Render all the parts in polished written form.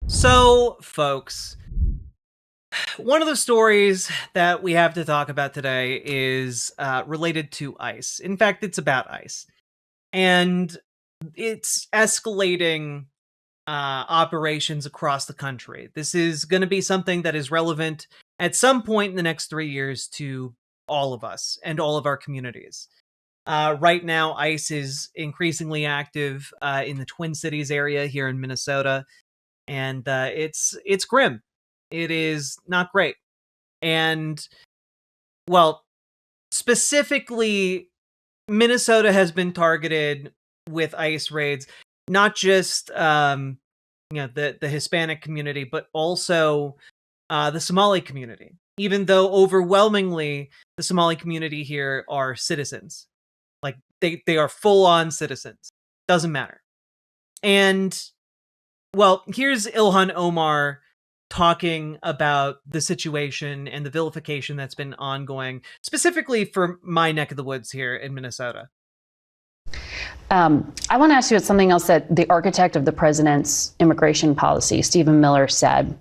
So, folks, one of the stories that we have to talk about today is related to ICE. In fact, it's about ICE. And it's escalating operations across the country. This is going to be something that is relevant at some point in the next 3 years to all of us and all of our communities. Right now, ICE is increasingly active in the Twin Cities area here in Minnesota, and it's grim. It is not great. And well, specifically, Minnesota has been targeted with ICE raids, not just the Hispanic community, but also the Somali community. Even though overwhelmingly the Somali community here are citizens, like they are full on citizens. Doesn't matter. And well, here's Ilhan Omar talking about the situation and the vilification that's been ongoing, specifically for my neck of the woods here in Minnesota. I want to ask you about something else that the architect of the president's immigration policy, Stephen Miller, said.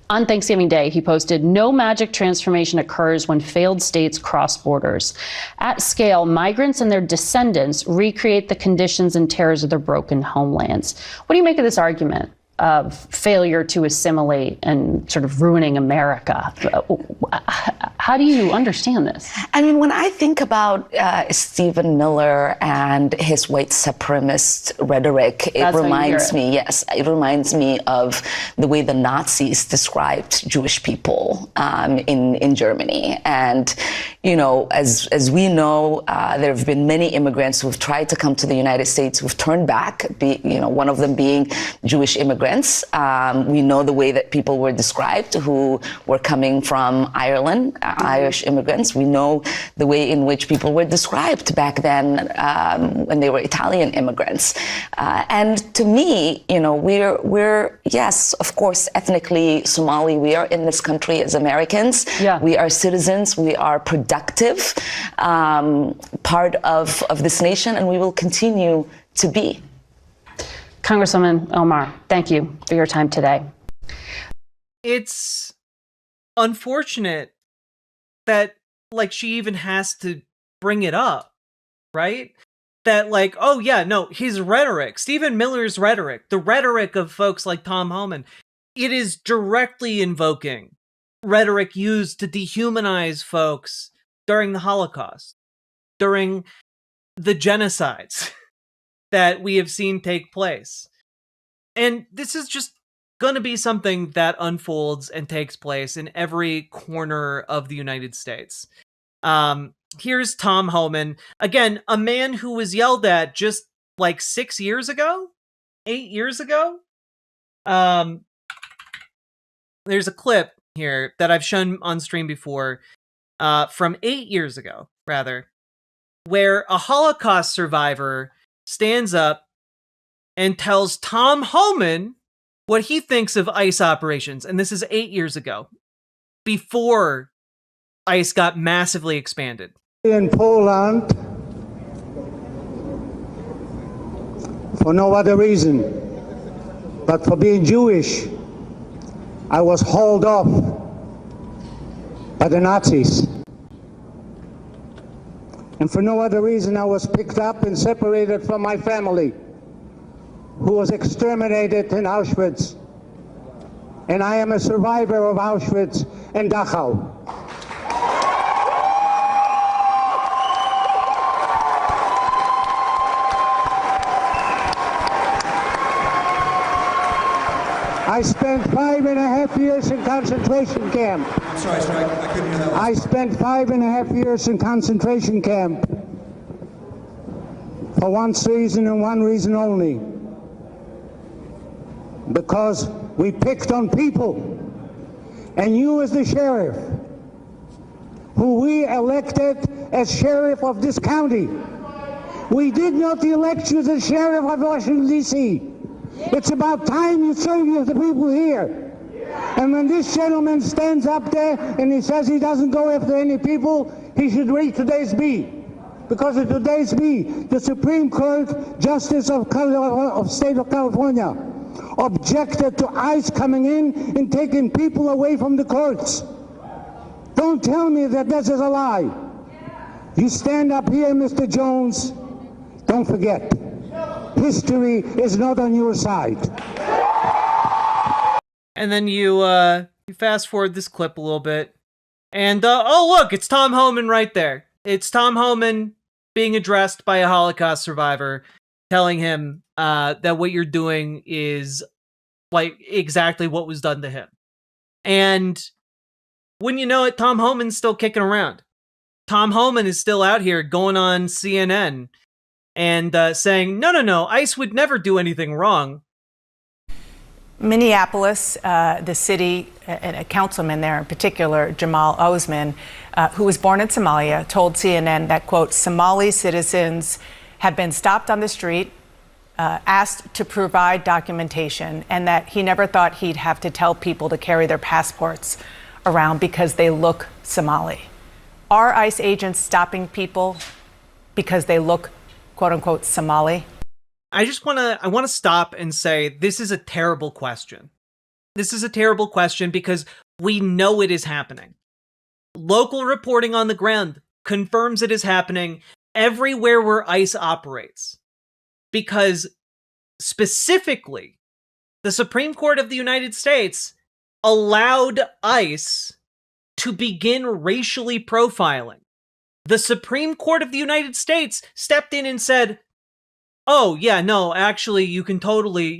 On Thanksgiving Day, he posted, "No magic transformation occurs when failed states cross borders. At scale, migrants and their descendants recreate the conditions and terrors of their broken homelands." What do you make of this argument of failure to assimilate and sort of ruining America? How do you understand this? I mean, when I think about Stephen Miller and his white supremacist rhetoric, it reminds me of the way the Nazis described Jewish people in Germany. And, you know, as we know, there have been many immigrants who have tried to come to the United States who've turned back, one of them being Jewish immigrants. We know the way that people were described who were coming from Ireland, Irish immigrants. We know the way in which people were described back then when they were Italian immigrants. And to me, you know, we're yes, of course, ethnically Somali. We are in this country as Americans. Yeah. We are citizens. We are productive part of this nation, and we will continue to be. Congresswoman Omar, thank you for your time today. It's unfortunate that, like, she even has to bring it up, right? That, like, oh yeah, no, his rhetoric, Stephen Miller's rhetoric, the rhetoric of folks like Tom Homan, it is directly invoking rhetoric used to dehumanize folks during the Holocaust, during the genocides that we have seen take place. And this is just going to be something that unfolds and takes place in every corner of the United States. Here's Tom Homan, again, a man who was yelled at just like 8 years ago. There's a clip here that I've shown on stream before, from 8 years ago, rather, where a Holocaust survivor stands up and tells Tom Homan what he thinks of ICE operations. And this is 8 years ago, before ICE got massively expanded. In Poland, for no other reason but for being Jewish, I was hauled off by the Nazis. And for no other reason, I was picked up and separated from my family, who was exterminated in Auschwitz. And I am a survivor of Auschwitz and Dachau. I spent 5.5 years in concentration camp. I'm sorry, sir, I couldn't hear that. I spent 5.5 years in concentration camp for one reason and one reason only. Because we picked on people. And you as the sheriff, who we elected as sheriff of this county, we did not elect you as the sheriff of Washington, D.C. It's about time you serve the people here. And when this gentleman stands up there and he says he doesn't go after any people, he should read today's B. Because in today's B, the Supreme Court Justice of State of California objected to ICE coming in and taking people away from the courts. Don't tell me that this is a lie. You stand up here, Mr. Jones. Don't forget, history is not on your side. And then you fast forward this clip a little bit, and oh look, it's Tom Homan right there. It's Tom Homan being addressed by a Holocaust survivor, telling him that what you're doing is like exactly what was done to him. And when you know it, Tom Homan's still kicking around. Tom Homan is still out here going on CNN and saying, no, ICE would never do anything wrong. Minneapolis, the city, and a councilman there in particular, Jamal Osman, who was born in Somalia, told CNN that, quote, Somali citizens have been stopped on the street, asked to provide documentation, and that he never thought he'd have to tell people to carry their passports around because they look Somali. Are ICE agents stopping people because they look, quote unquote, Somali? I want to stop and say this is a terrible question. This is a terrible question because we know it is happening. Local reporting on the ground confirms it is happening everywhere where ICE operates. Because specifically, the Supreme Court of the United States allowed ICE to begin racially profiling. The Supreme Court of the United States stepped in and said, oh yeah, no, actually you can totally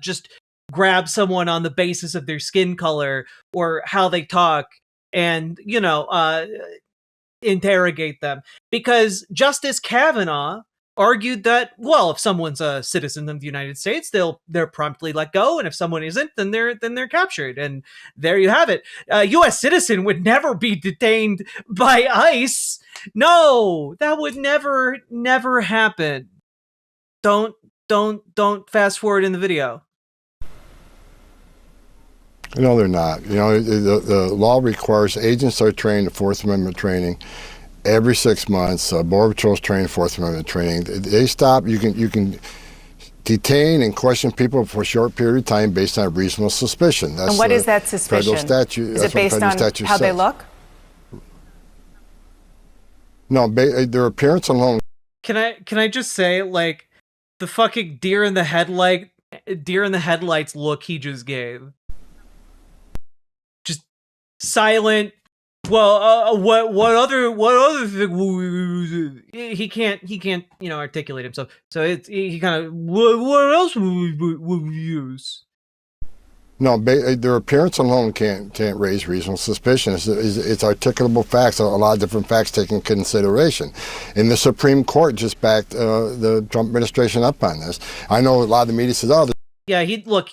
just grab someone on the basis of their skin color or how they talk and, interrogate them. Because Justice Kavanaugh argued that, well, if someone's a citizen of the United States, they're promptly let go, and if someone isn't, then they're captured. And there you have it. A U.S. citizen would never be detained by ICE. No, that would never happen. Don't fast forward in the video. No, they're not. The law requires agents are trained in Fourth Amendment training every 6 months. Border Patrol's trained in Fourth Amendment training. They stop. You can detain and question people for a short period of time based on reasonable suspicion. That's, and what is that suspicion? Federal statute. Is it based on how they look? No, their appearance alone. Can I just say, like, the fucking deer in the headlights look he just gave? Just silent. Well, what other thing? He can't articulate himself. So he kind of, what else would we use? No, their appearance alone can't raise reasonable suspicion. It's articulable facts, a lot of different facts taken into consideration. And the Supreme Court just backed the Trump administration up on this. I know a lot of the media says, yeah,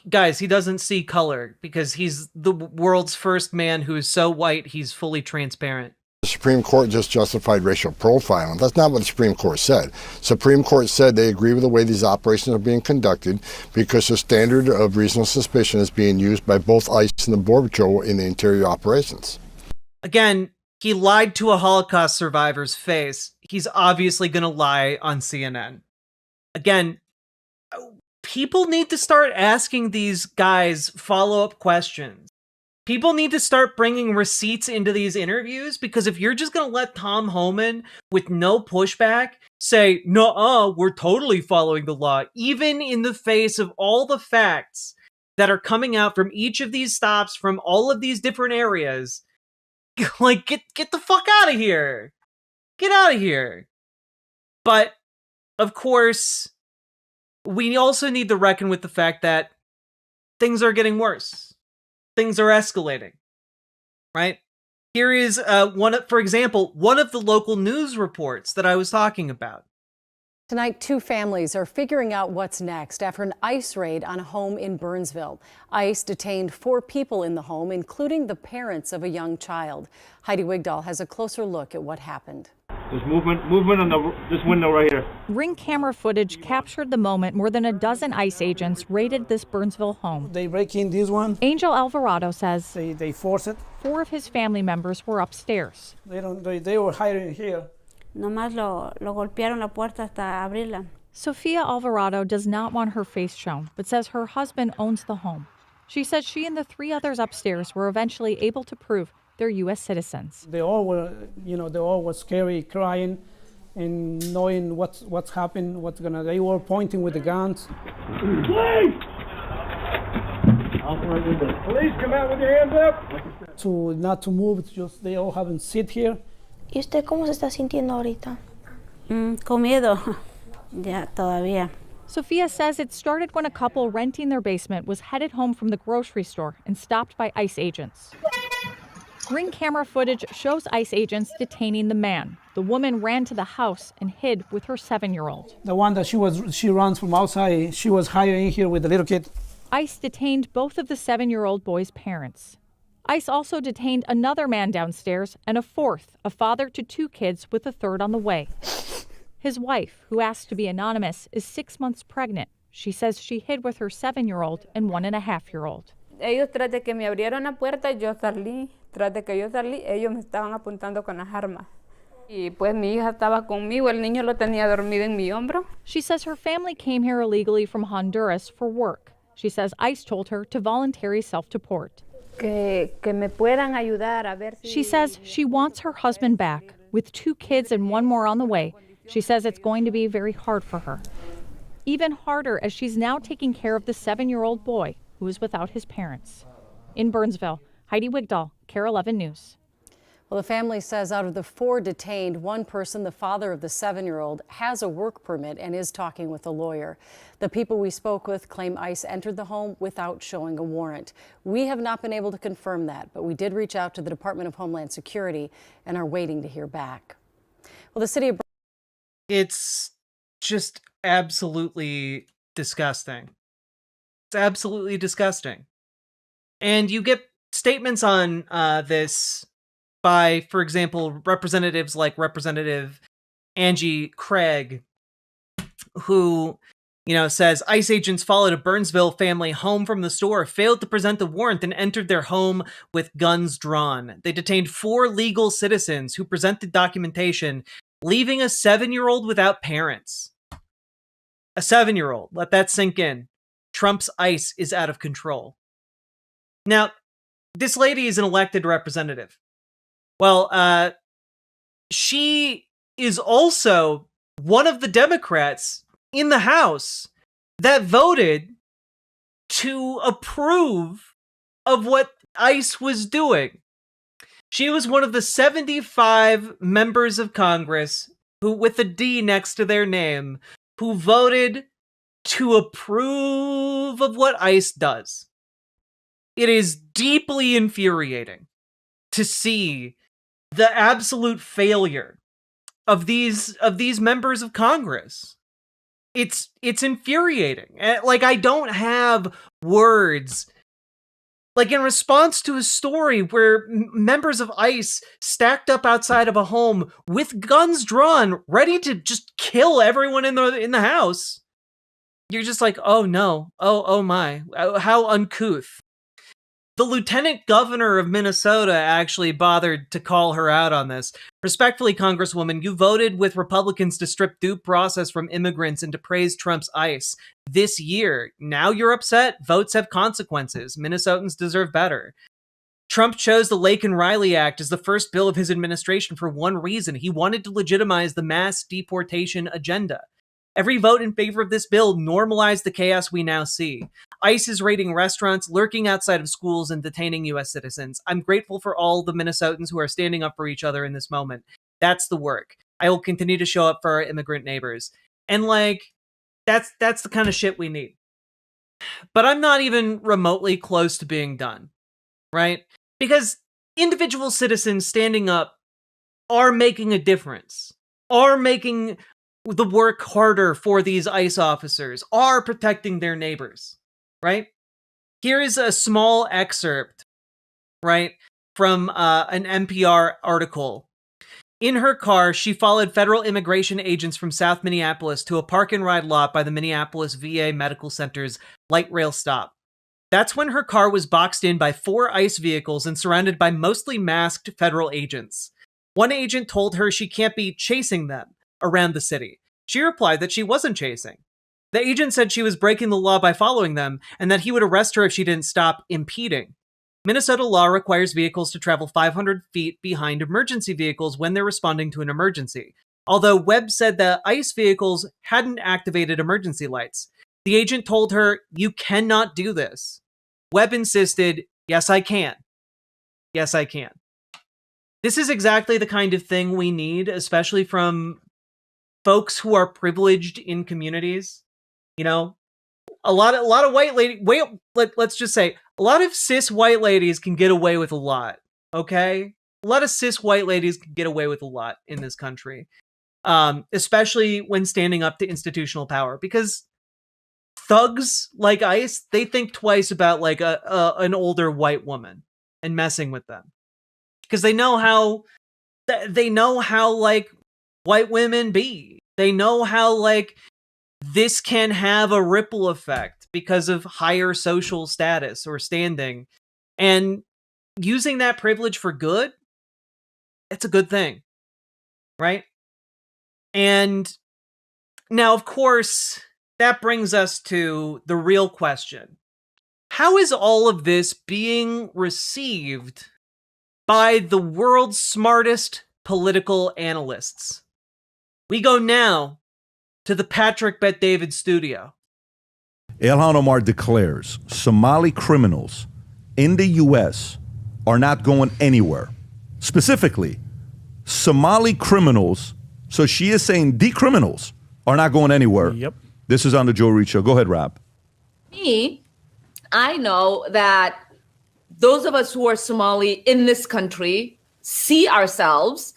guys, he doesn't see color because he's the world's first man who is so white he's fully transparent. The Supreme Court just justified racial profiling. That's not what the Supreme Court said. Supreme Court said they agree with the way these operations are being conducted because the standard of reasonable suspicion is being used by both ICE and the Border Patrol in the interior operations. Again, he lied to a Holocaust survivor's face. He's obviously going to lie on CNN. Again, people need to start asking these guys follow-up questions. People need to start bringing receipts into these interviews, because if you're just going to let Tom Homan, with no pushback, say, no, we're totally following the law, even in the face of all the facts that are coming out from each of these stops, from all of these different areas, like, get the fuck out of here. Get out of here. But, of course, we also need to reckon with the fact that things are getting worse. Things are escalating, right? Here is for example, one of the local news reports that I was talking about. Tonight, two families are figuring out what's next after an ICE raid on a home in Burnsville. ICE detained 4 people in the home, including the parents of a young child. Heidi Wigdahl has a closer look at what happened. There's movement on this window right here. Ring camera footage captured the moment more than a dozen ICE agents raided this Burnsville home. They break in this one. Angel Alvarado says they force it. 4 of his family members were upstairs. They were hiding here. Nomás lo golpearon la puerta hasta abrirla. Sofia Alvarado does not want her face shown, but says her husband owns the home. She says she and the 3 others upstairs were eventually able to prove they're U.S. citizens. They all were, they all were scary, crying, and knowing what's happened, they were pointing with the guns. Police! Police, come out with your hands up! Not to move, just they all haven't sit here. ¿Y usted cómo se está sintiendo ahorita? Con miedo, ya todavía. Sofia says it started when a couple renting their basement was headed home from the grocery store and stopped by ICE agents. Ring camera footage shows ICE agents detaining the man. The woman ran to the house and hid with her 7-year-old. The one that she runs from outside, she was hiding in here with the little kid. ICE detained both of the 7-year-old boy's parents. ICE also detained another man downstairs and a fourth, a father to 2 kids with a third on the way. His wife, who asked to be anonymous, is 6 months pregnant. She says she hid with her 7-year-old and 1.5-year-old. Ellos tras de que me abrieron la puerta, yo salí. Tras de que yo salí, ellos me estaban apuntando con las armas. Y pues mi hija estaba conmigo, el niño lo tenía dormido en mi hombro. She says her family came here illegally from Honduras for work. She says ICE told her to voluntarily self-deport. Que me puedan ayudar a ver si... She says she wants her husband back. With 2 kids and 1 more on the way, she says it's going to be very hard for her. Even harder as she's now taking care of the 7-year-old boy who is without his parents. In Burnsville, Heidi Wigdahl, KARE 11 News. Well, the family says out of the 4 detained, 1 person, the father of the 7-year-old, has a work permit and is talking with a lawyer. The people we spoke with claim ICE entered the home without showing a warrant. We have not been able to confirm that, but we did reach out to the Department of Homeland Security and are waiting to hear back. Well, the city of... It's just absolutely disgusting. It's absolutely disgusting. And you get statements on this by, for example, representatives like Representative Angie Craig, who, says ICE agents followed a Burnsville family home from the store, failed to present the warrant, and entered their home with guns drawn. They detained 4 legal citizens who presented documentation, leaving a 7-year-old without parents. A 7-year-old. Let that sink in. Trump's ICE is out of control. Now, this lady is an elected representative. Well, she is also one of the Democrats in the House that voted to approve of what ICE was doing. She was one of the 75 members of Congress who, with a D next to their name, who voted to approve of what ICE does. It is deeply infuriating to see the absolute failure of these members of Congress. It's infuriating. Like, I don't have words. Like, in response to a story where members of ICE stacked up outside of a home with guns drawn, ready to just kill everyone in the house, you're just like, oh no, oh my, how uncouth. The lieutenant governor of Minnesota actually bothered to call her out on this. Respectfully, Congresswoman, you voted with Republicans to strip due process from immigrants and to praise Trump's ICE this year. Now you're upset? Votes have consequences. Minnesotans deserve better. Trump chose the Lake and Riley Act as the first bill of his administration for one reason. He wanted to legitimize the mass deportation agenda. Every vote in favor of this bill normalized the chaos we now see. ICE is raiding restaurants, lurking outside of schools, and detaining U.S. citizens. I'm grateful for all the Minnesotans who are standing up for each other in this moment. That's the work. I will continue to show up for our immigrant neighbors. And, that's the kind of shit we need. But I'm not even remotely close to being done, right? Because individual citizens standing up are making a difference, are making the work harder for these ICE officers, are protecting their neighbors, right? Here is a small excerpt, right, from an NPR article. In her car, she followed federal immigration agents from South Minneapolis to a park-and-ride lot by the Minneapolis VA Medical Center's light rail stop. That's when her car was boxed in by 4 ICE vehicles and surrounded by mostly masked federal agents. One agent told her she can't be chasing them around the city. She replied that she wasn't chasing. The agent said she was breaking the law by following them, and that he would arrest her if she didn't stop impeding. Minnesota law requires vehicles to travel 500 feet behind emergency vehicles when they're responding to an emergency, although Webb said that ICE vehicles hadn't activated emergency lights. The agent told her, "You cannot do this." Webb insisted, "Yes, I can. Yes, I can." This is exactly the kind of thing we need, especially from folks who are privileged in communities. You know, a lot of white lady. Let's just say a lot of cis white ladies can get away with a lot. Okay, a lot of cis white ladies can get away with a lot in this country, especially when standing up to institutional power. Because thugs like ICE, they think twice about like an older white woman and messing with them, because they know how like white women be. They know how like this can have a ripple effect because of higher social status or standing, and using that privilege for good, it's a good thing, right? And now, of course, that brings us to the real question. How is all of this being received by the world's smartest political analysts? We go now to the Patrick Bet-David studio. Ilhan Omar declares Somali criminals in the U.S. are not going anywhere. Specifically, Somali criminals, so she is saying the criminals are not going anywhere. Yep. This is on the Joe Reed Show. Go ahead, Rob. I know that those of us who are Somali in this country see ourselves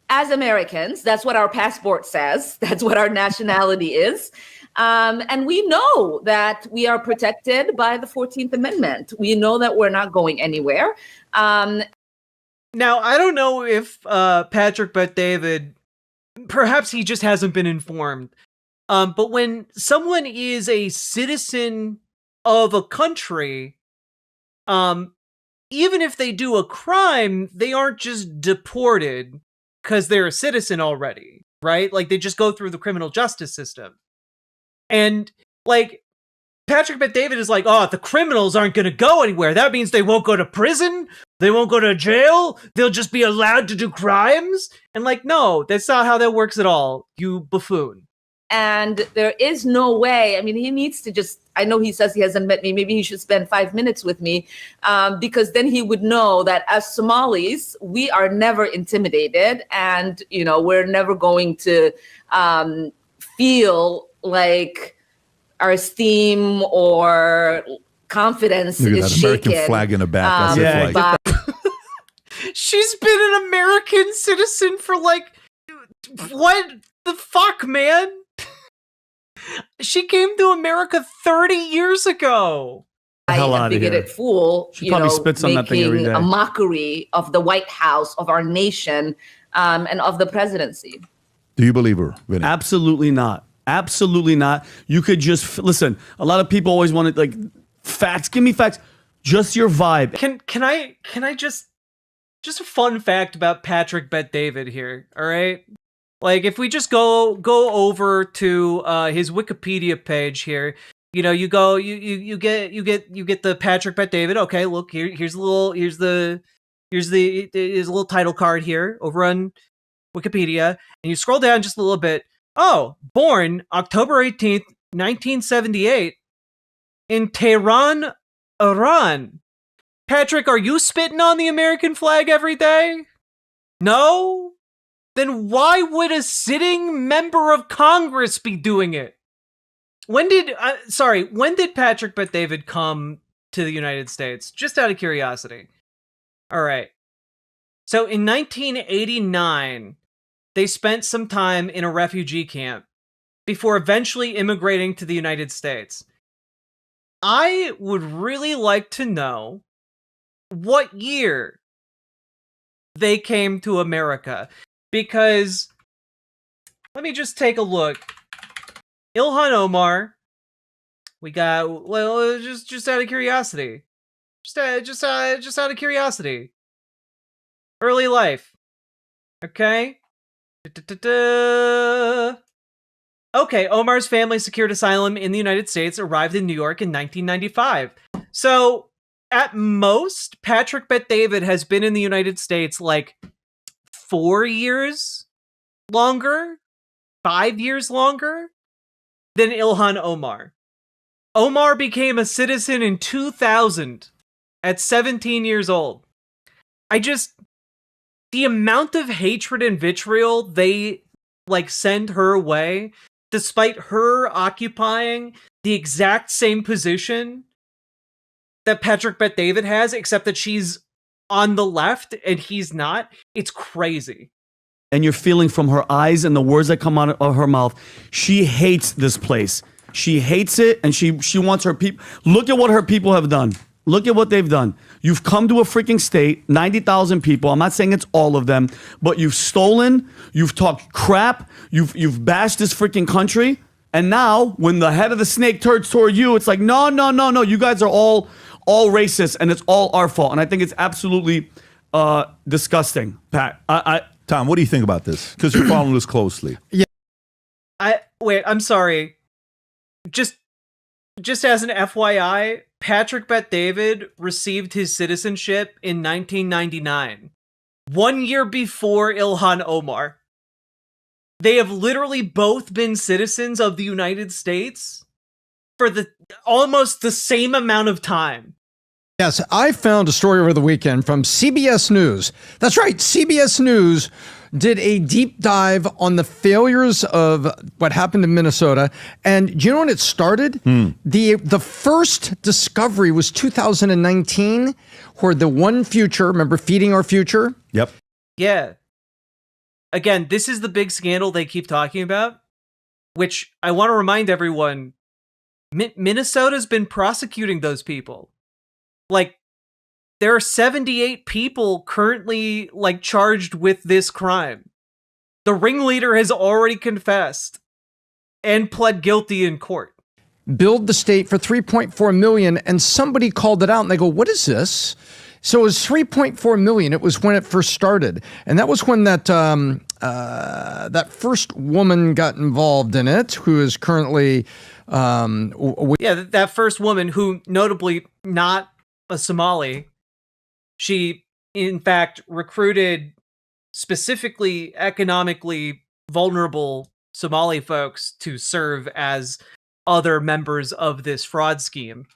as Americans. That's what our passport says. That's what our nationality is. And we know that we are protected by the 14th Amendment. We know that we're not going anywhere. Now, I don't know if Patrick Bet-David, perhaps he just hasn't been informed. But when someone is a citizen of a country, even if they do a crime, they aren't just deported because they're a citizen already, right? Like, they just go through the criminal justice system. And, like, Patrick Bet-David is like, oh, the criminals aren't going to go anywhere. That means they won't go to prison. They won't go to jail. They'll just be allowed to do crimes. And, like, no, that's not how that works at all, you buffoon. And there is no way. I mean, he needs to just, I know he says he hasn't met me. Maybe he should spend 5 minutes with me, because then he would know that as Somalis, we are never intimidated. And, you know, we're never going to feel like our esteem or confidence Look at is that American shaken. flag in the back. She's been an American citizen for like, what the fuck, man? She came to America 30 years ago. A bigoted fool, She probably spits on that thing every making day. a mockery of the White House, of our nation, and of the presidency. Do you believe her, Vinny? Absolutely not. Absolutely not. You could just listen. A lot of people always want to like facts. Give me facts. Just your vibe. Can I just a fun fact about Patrick Bet-David here, all right? Like, if we just go over to his Wikipedia page here, you know, you get the Patrick Bet-David. Okay, look, here's a little title card here over on Wikipedia, and you scroll down just a little bit. Oh, born October 18th, 1978 in Tehran, Iran. Patrick, are you spitting on the American flag every day? No? Then why would a sitting member of Congress be doing it? When did Patrick Bet-David come to the United States? Just out of curiosity. All right. So in 1989, they spent some time in a refugee camp before eventually immigrating to the United States. I would really like to know what year they came to America, because let me just take a look. Ilhan Omar, we got, well, just out of curiosity, just out of curiosity, early life, okay. okay, Omar's family secured asylum in the United States, arrived in New York in 1995. So, at most, Patrick Bet-David has been in the United States like 4 years longer, 5 years longer than Ilhan Omar. Omar became a citizen in 2000 at 17 years old. The amount of hatred and vitriol they send her way, despite her occupying the exact same position that Patrick Bet-David has, except that she's on the left and he's not, it's crazy. And you're feeling from her eyes and the words that come out of her mouth, she hates this place. She hates it, and she wants her people. Look at what her people have done. Look at what they've done. You've come to a freaking state, 90,000 people. I'm not saying it's all of them, but you've stolen, you've talked crap, you've bashed this freaking country, and now when the head of the snake turns toward you, it's like, no, you guys are all racist, and it's all our fault. And I think it's absolutely disgusting, Pat. Tom, what do you think about this? Because you're following this closely. Yeah. I'm sorry. Just as an FYI, Patrick Bet-David received his citizenship in 1999, 1 year before Ilhan Omar. They have literally both been citizens of the United States for almost the same amount of time. Yes, I found a story over the weekend from CBS News. That's right, CBS News did a deep dive on the failures of what happened in Minnesota. And do you know when it started? The first discovery was 2019, where the One Future, remember Feeding Our Future? Yep. Yeah. Again, this is the big scandal they keep talking about, which I want to remind everyone, Minnesota's been prosecuting those people. There are 78 people currently charged with this crime. The ringleader has already confessed and pled guilty in court. Billed the state for $3.4 million, and somebody called it out, and they go, "What is this?" So it was $3.4 million. It was when it first started, and that was when that first woman got involved in it, who is currently that first woman, who notably not a Somali. She, in fact, recruited specifically economically vulnerable Somali folks to serve as other members of this fraud scheme.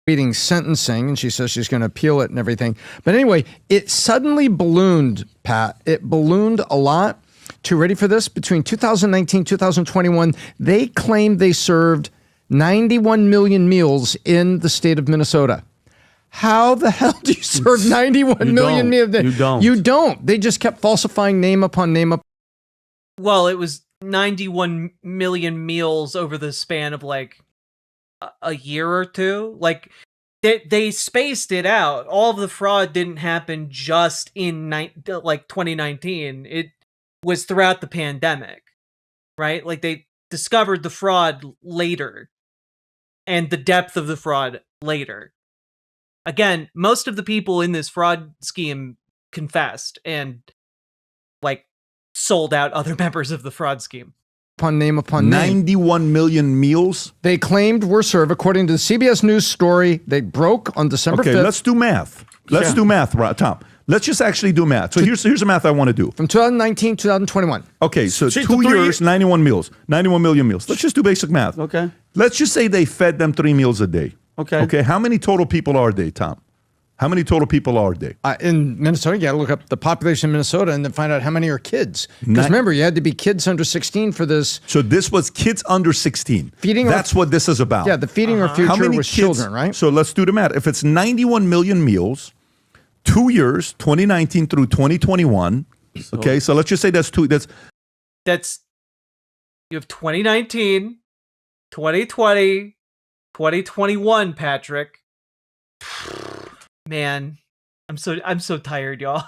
Reading sentencing, and she says she's going to appeal it and everything. But anyway, it suddenly ballooned, Pat. It ballooned a lot. Ready for this? Between 2019 and 2021, they claimed they served 91 million meals in the state of Minnesota. How the hell do you serve 91 million meals? You don't. They just kept falsifying name upon name. Well, it was 91 million meals over the span of a year or two. They spaced it out. All of the fraud didn't happen just in 2019. It was throughout the pandemic, right? They discovered the fraud later and the depth of the fraud later. Again, most of the people in this fraud scheme confessed and sold out other members of the fraud scheme. Upon name upon name. 91 million meals? They claimed were served, according to the CBS News story. They broke on December 5th. Okay, let's do math. Let's do math, Tom. Let's just actually do math. So here's the math I want to do. From 2019 to 2021. Okay, so 2 years, 91 meals. 91 million meals. Let's just do basic math. Okay. Let's just say they fed them 3 meals a day. Okay. Okay, how many total people are they, Tom? How many total people are they? In Minnesota, you got to look up the population of Minnesota and then find out how many are kids. Because remember, you had to be kids under 16 for this. So this was kids under 16. That's what this is about. Yeah, the Feeding Our Future how many was kids, children, right? So let's do the math. If it's 91 million meals, 2 years, 2019 through 2021. Okay, so let's just say that's you have 2019, 2020, 2021, Patrick. Man, I'm so tired, y'all.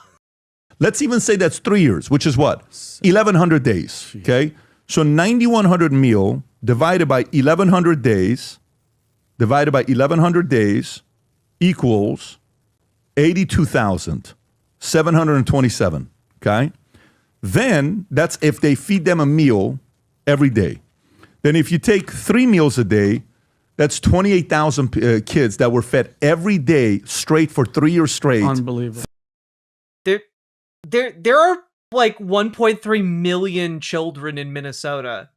Let's even say that's 3 years, which is what? 1,100 days, okay? So 9,100 meal divided by 1,100 days equals 82,727, okay? Then that's if they feed them a meal every day. then if you take 3 meals a day, that's 28,000 kids that were fed every day straight for 3 years straight. Unbelievable. There are like 1.3 million children in Minnesota.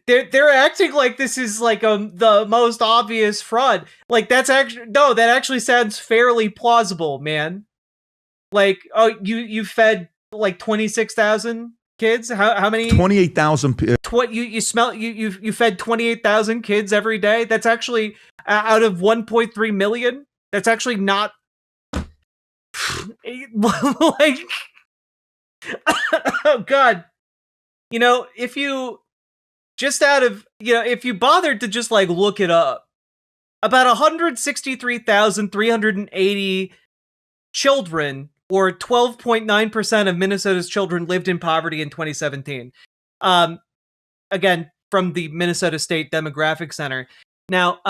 They're acting like this is like the most obvious fraud. Like that actually sounds fairly plausible, man. Like, oh, you fed like 26,000 kids? How many? 28,000. You fed 28,000 kids every day? That's actually out of 1.3 million. That's actually not like oh god. You know, if you bothered to just like look it up, about 163,380 children, or 12.9% of Minnesota's children, lived in poverty in 2017. Again, from the Minnesota State Demographic Center. Now,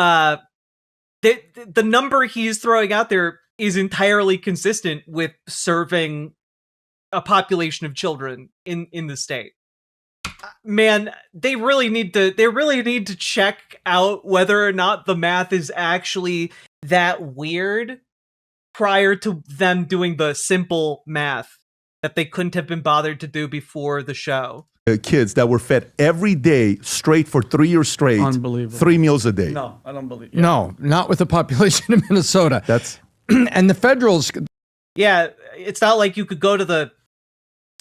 the number he's throwing out there is entirely consistent with serving a population of children in the state. Man, they really need to check out whether or not the math is actually that weird prior to them doing the simple math that they couldn't have been bothered to do before the show. Kids that were fed every day straight for 3 years straight. Unbelievable. 3 meals a day. No, I don't believe. Yeah. No, not with the population of Minnesota. That's and the federals. Yeah, it's not like you could go to the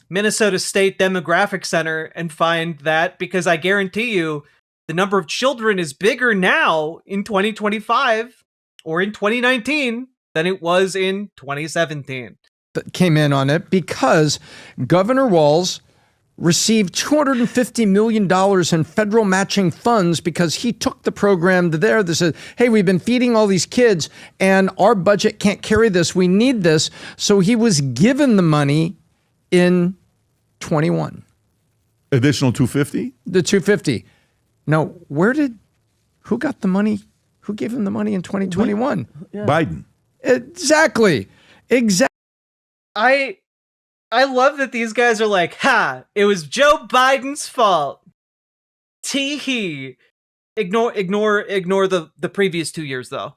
Minnesota State Demographic Center and find that, because I guarantee you the number of children is bigger now in 2025 or in 2019 than it was in 2017. That came in on it because Governor Walz received $250 million in federal matching funds because he took the program to there that said, hey, we've been feeding all these kids and our budget can't carry this. We need this. So he was given the money in 21. Additional 250? The 250. Now, who got the money? Who gave him the money in 2021? Biden. Exactly. I love that these guys are like, ha, it was Joe Biden's fault. Tee-hee. Ignore the previous 2 years, though.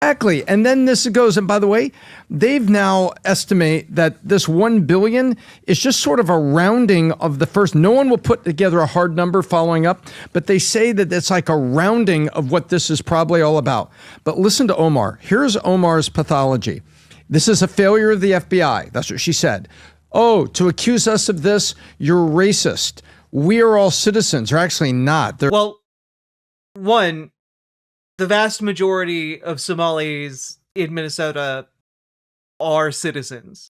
Exactly. And then this goes, and by the way, they've now estimate that this 1 billion is just sort of a rounding of the first. No one will put together a hard number following up, but they say that it's like a rounding of what this is probably all about. But listen to Omar. Here's Omar's pathology. This is a failure of the FBI. That's what she said. Oh, to accuse us of this, you're racist. We are all citizens. They're actually not. Well, one, the vast majority of Somalis in Minnesota are citizens.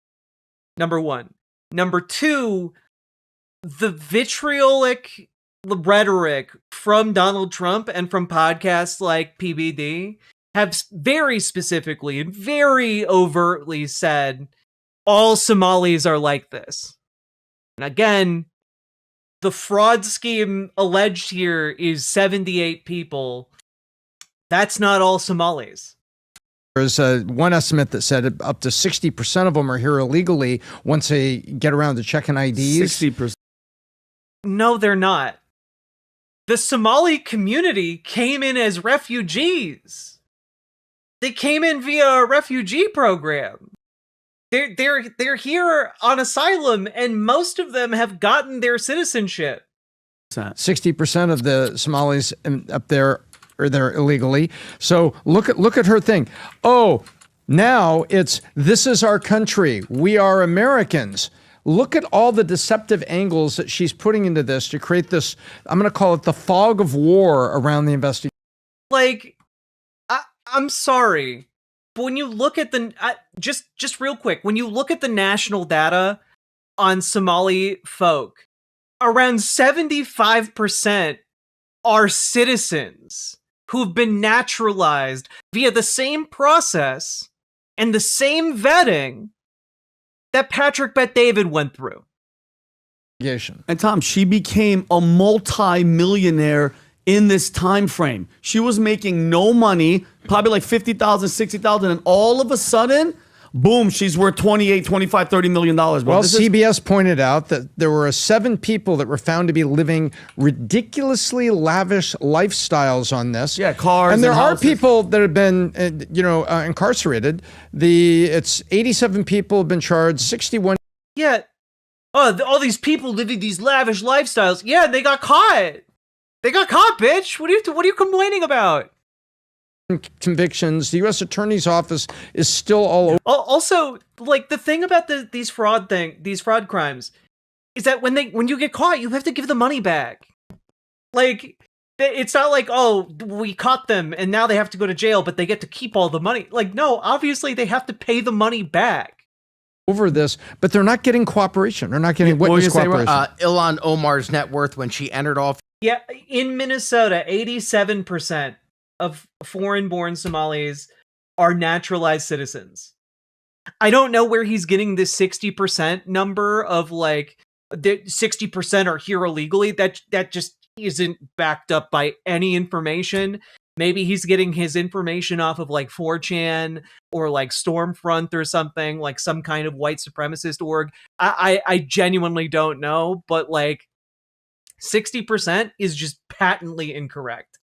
Number one. Number two, the vitriolic rhetoric from Donald Trump and from podcasts like PBD have very specifically and very overtly said all Somalis are like this. And again, the fraud scheme alleged here is 78 people. That's not all Somalis. There's one estimate that said up to 60% of them are here illegally once they get around to checking IDs. 60%. No, they're not. The Somali community came in as refugees. They came in via a refugee program. They're here on asylum, and most of them have gotten their citizenship. 60% of the Somalis up there are there illegally. So look at her thing. Oh, now this is our country. We are Americans. Look at all the deceptive angles that she's putting into this to create this, I'm going to call it the fog of war around the investigation. Like, I'm sorry, but when you look at just real quick, when you look at the national data on Somali folk, around 75% are citizens who've been naturalized via the same process and the same vetting that Patrick Bet-David went through. And Tom, she became a multi-millionaire in this time frame. She was making no money, probably like $50,000, $60,000, and all of a sudden, boom, she's worth 28, 25, 30 million dollars. Well, CBS pointed out that there were 7 people that were found to be living ridiculously lavish lifestyles on this. Yeah, cars. And there are houses. people that have been, incarcerated. It's 87 people have been charged. 61. Yeah. Oh, all these people living these lavish lifestyles. Yeah, they got caught. They got caught, bitch. What are you complaining about? Convictions. The U.S. Attorney's Office is still all over. Also, like, the thing about these fraud crimes is that when you get caught, you have to give the money back. Like, it's not like, oh, we caught them and now they have to go to jail, but they get to keep all the money. Like, no, obviously they have to pay the money back. Over this, but they're not getting cooperation. They're not getting witness cooperation. Ilhan Omar's net worth when she entered off. Yeah, in Minnesota, 87% of foreign-born Somalis are naturalized citizens. I don't know where he's getting this 60% number of, like, 60% are here illegally. That just isn't backed up by any information. Maybe he's getting his information off of, like, 4chan or, like, Stormfront or something, like some kind of white supremacist org. I genuinely don't know, but, like, 60% is just patently incorrect.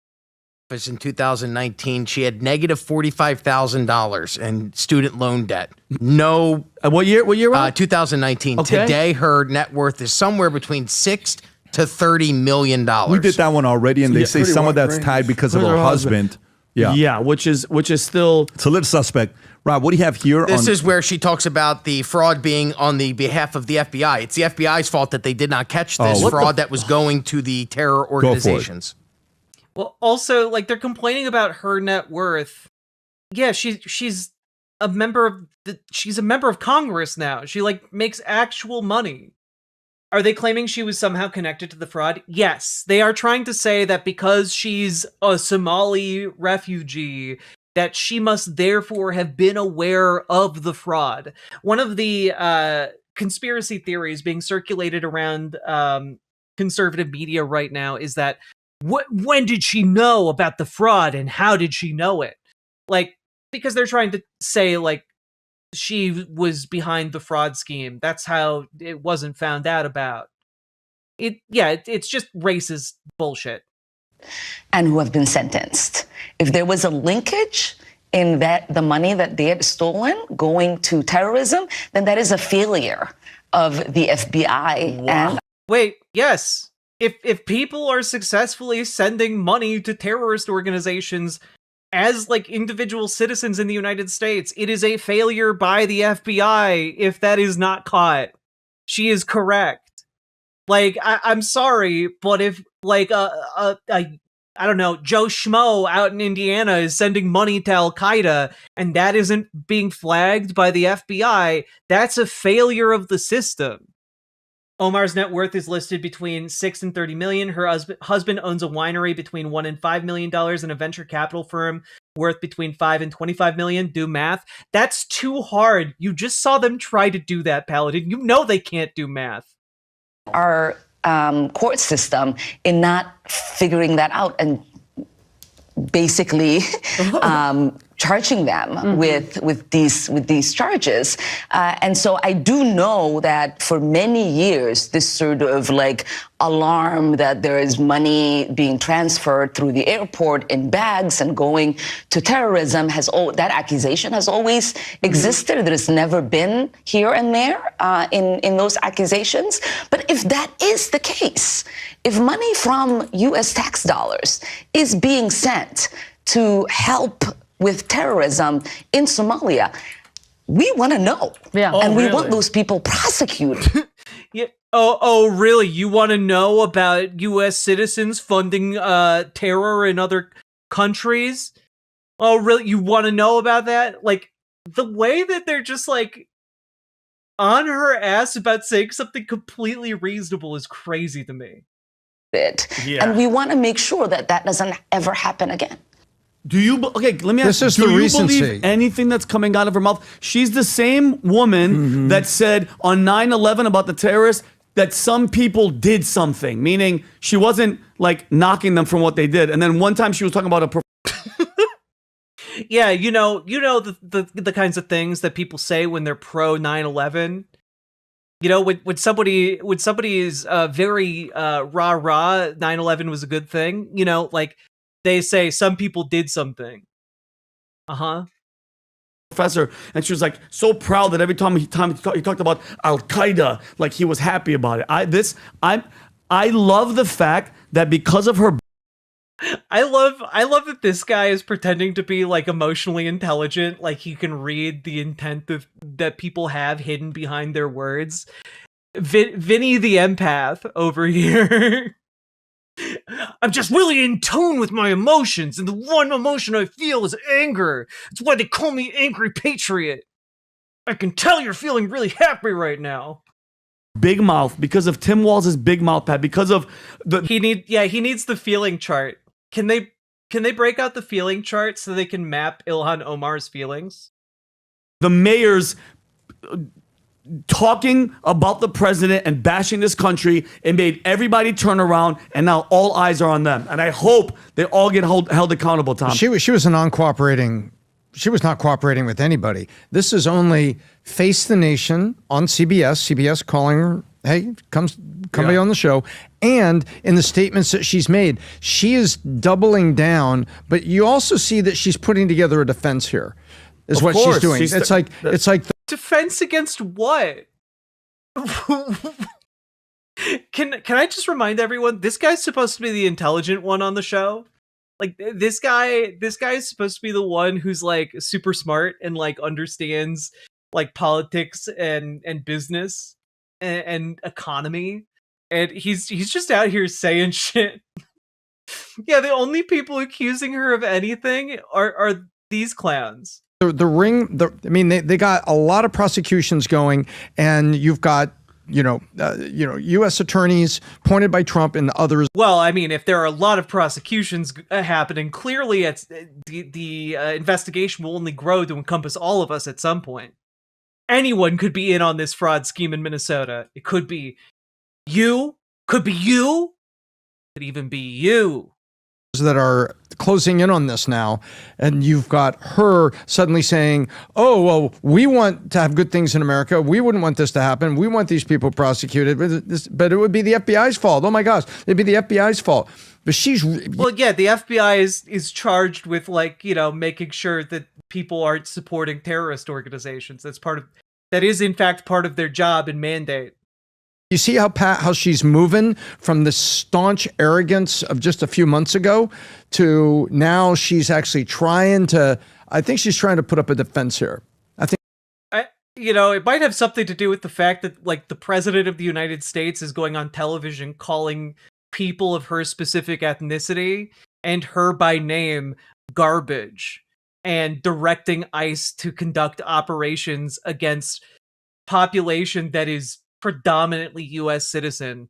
In 2019, she had negative $45,000 in student loan debt. No. What year? 2019. Okay. Today, her net worth is somewhere between $6 to $30 million. We did that one already, and they say some of that's range. tied because of her husband. Yeah, which is still, it's a little suspect. Rob, what do you have here? This is where she talks about the fraud being on the behalf of the FBI. It's the FBI's fault that they did not catch this fraud that was going to the terror organizations. Well, also, like, they're complaining about her net worth. Yeah, she's a member of Congress now. She, like, makes actual money. Are they claiming she was somehow connected to the fraud? Yes. They are trying to say that because she's a Somali refugee, that she must therefore have been aware of the fraud. One of the conspiracy theories being circulated around conservative media right now is that when did she know about the fraud and how did she know it? Like, because they're trying to say, like, she was behind the fraud scheme. That's how it wasn't found out about. It's just racist bullshit. And who have been sentenced. If there was a linkage in that the money that they had stolen going to terrorism, then that is a failure of the FBI. Wow. And wait, yes. If people are successfully sending money to terrorist organizations as, like, individual citizens in the United States, it is a failure by the FBI if that is not caught. She is correct. Like, I'm sorry, but if, like, I don't know, Joe Schmo out in Indiana is sending money to Al-Qaeda and that isn't being flagged by the FBI, that's a failure of the system. Omar's net worth is listed between $6 and $30 million. Her husband owns a winery between $1 and $5 million and a venture capital firm worth between $5 and $25 million. Do math. That's too hard. You just saw them try to do that, Paladin. You know they can't do math. our court system in not figuring that out and basically charging them with these charges. And so I do know that for many years, this sort of like alarm that there is money being transferred through the airport in bags and going to terrorism that accusation has always existed. There's never been here and there in those accusations. But if that is the case, if money from U.S. tax dollars is being sent to help with terrorism in Somalia, we want to know. Yeah. And we want those people prosecuted. Yeah. Oh, really? You want to know about U.S. citizens funding terror in other countries? Oh, really? You want to know about that? Like, the way that they're just, like, on her ass about saying something completely reasonable is crazy to me. And we want to make sure that that doesn't ever happen again. Do you, okay, let me ask you, This is do the you recency. believe anything that's coming out of her mouth? She's the same woman that said on 9/11 about the terrorists that some people did something, meaning she wasn't like knocking them from what they did. And then one time she was talking about Yeah, you know the kinds of things that people say when they're pro 9/11. You know, when somebody is very rah 9/11 was a good thing. You know, like they say some people did something. Professor, and she was like so proud that every time he talked about Al Qaeda, like he was happy about it. I love the fact that because of her. I love that this guy is pretending to be like emotionally intelligent, like he can read the intent that people have hidden behind their words. Vinny the empath over here. I'm just really in tune with my emotions, and the one emotion I feel is anger. That's why they call me Angry Patriot. I can tell you're feeling really happy right now. Big mouth because of Tim Walz's big mouth, Pat. Because of he needs the feeling chart. Can they break out the feeling chart so they can map Ilhan Omar's feelings? The mayors talking about the president and bashing this country, it made everybody turn around, and now all eyes are on them. And I hope they all get held accountable, Tom. She was a non-cooperating. She was not cooperating with anybody. This is only Face the Nation on CBS. CBS calling her, hey, come be on the show. And in the statements that she's made, she is doubling down. But you also see that she's putting together a defense here. Is what she's doing. It's like defense against what? Can I just remind everyone, this guy's supposed to be the intelligent one on the show? Like this guy is supposed to be the one who's like super smart and like understands like politics and business and economy, and he's just out here saying shit. Yeah, the only people accusing her of anything are these clowns. They got a lot of prosecutions going, and you've got U.S. attorneys appointed by Trump and others. Well, I mean, if there are a lot of prosecutions happening, clearly it's the investigation will only grow to encompass all of us at some point. Anyone could be in on this fraud scheme in Minnesota. It could be you, could even be you. That are closing in on this now, and you've got her suddenly saying, oh, well, we want to have good things in America. We wouldn't want this to happen. We want these people prosecuted, but it would be the FBI's fault. Oh my gosh, it'd be the FBI's fault. But the FBI is charged with making sure that people aren't supporting terrorist organizations. That is in fact part of their job and mandate. You see how she's moving from the staunch arrogance of just a few months ago to now she's actually I think she's trying to put up a defense here. It might have something to do with the fact that like the president of the United States is going on television calling people of her specific ethnicity and her by name garbage, and directing ICE to conduct operations against population that is predominantly U.S. citizen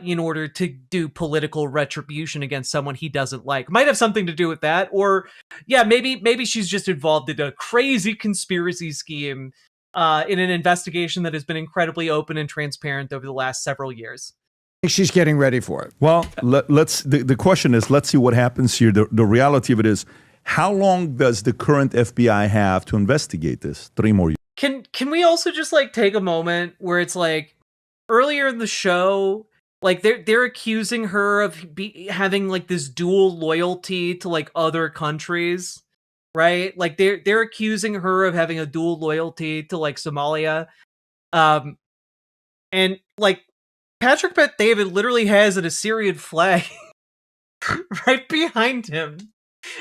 in order to do political retribution against someone he doesn't like. Might have something to do with that. Or, yeah, maybe she's just involved in a crazy conspiracy scheme in an investigation that has been incredibly open and transparent over the last several years. I think she's getting ready for it. Well, the question is, let's see what happens here. The reality of it is, how long does the current FBI have to investigate this? 3 more years. Can we also just like take a moment where it's like earlier in the show, like they're accusing her of having like this dual loyalty to like other countries, right? Like they're accusing her of having a dual loyalty to like Somalia, and like Patrick Bet-David literally has an Assyrian flag right behind him,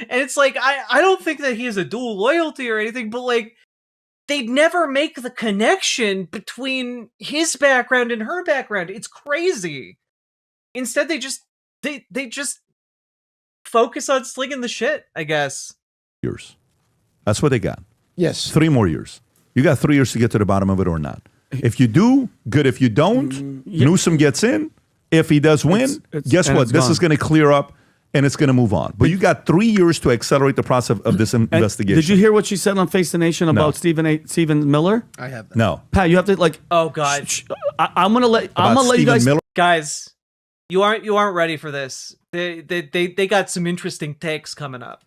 and it's like I don't think that he has a dual loyalty or anything, but like, they'd never make the connection between his background and her background. It's crazy. Instead, they just focus on slinging the shit, I guess. Years. That's what they got. Yes. 3 more years. You got 3 years to get to the bottom of it or not. If you do, good. If you don't, Newsom gets in. If he does win, guess what? This is going to clear up. And it's going to move on. But you got 3 years to accelerate the process of this investigation. Did you hear what she said on Face the Nation about Stephen Miller? I have. No. Pat, you have to like. Oh God. I'm gonna let you guys. Guys, You aren't ready for this. They got some interesting takes coming up.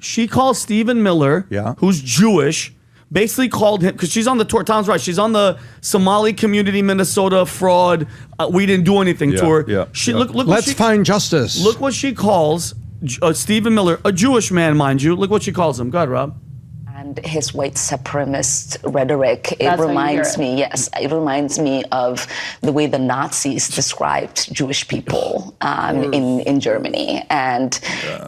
She calls Stephen Miller, who's Jewish, basically called him, because she's on the tour. Tom's right. She's on the Somali community, Minnesota fraud. We didn't do anything tour. Look. Let's find justice. Look what she calls Stephen Miller, a Jewish man, mind you. Look what she calls him. Go ahead, Rob. And his white supremacist rhetoric, it reminds me of the way the Nazis described Jewish people in Germany. And,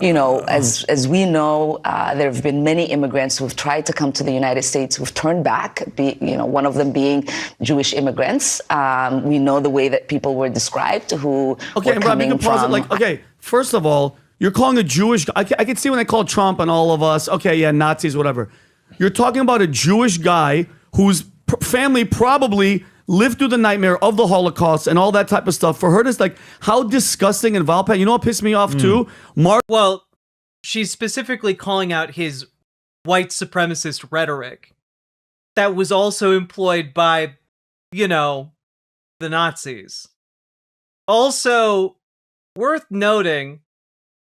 as we know, there have been many immigrants who have tried to come to the United States who've turned back, one of them being Jewish immigrants. We know the way that people were described who were coming from... Okay, first of all, you're calling a Jewish... I can see when they call Trump and all of us, okay, yeah, Nazis, whatever. You're talking about a Jewish guy whose family probably lived through the nightmare of the Holocaust and all that type of stuff. For her, it's like, how disgusting and vile. You know what pissed me off too? Well, she's specifically calling out his white supremacist rhetoric that was also employed by, the Nazis. Also, worth noting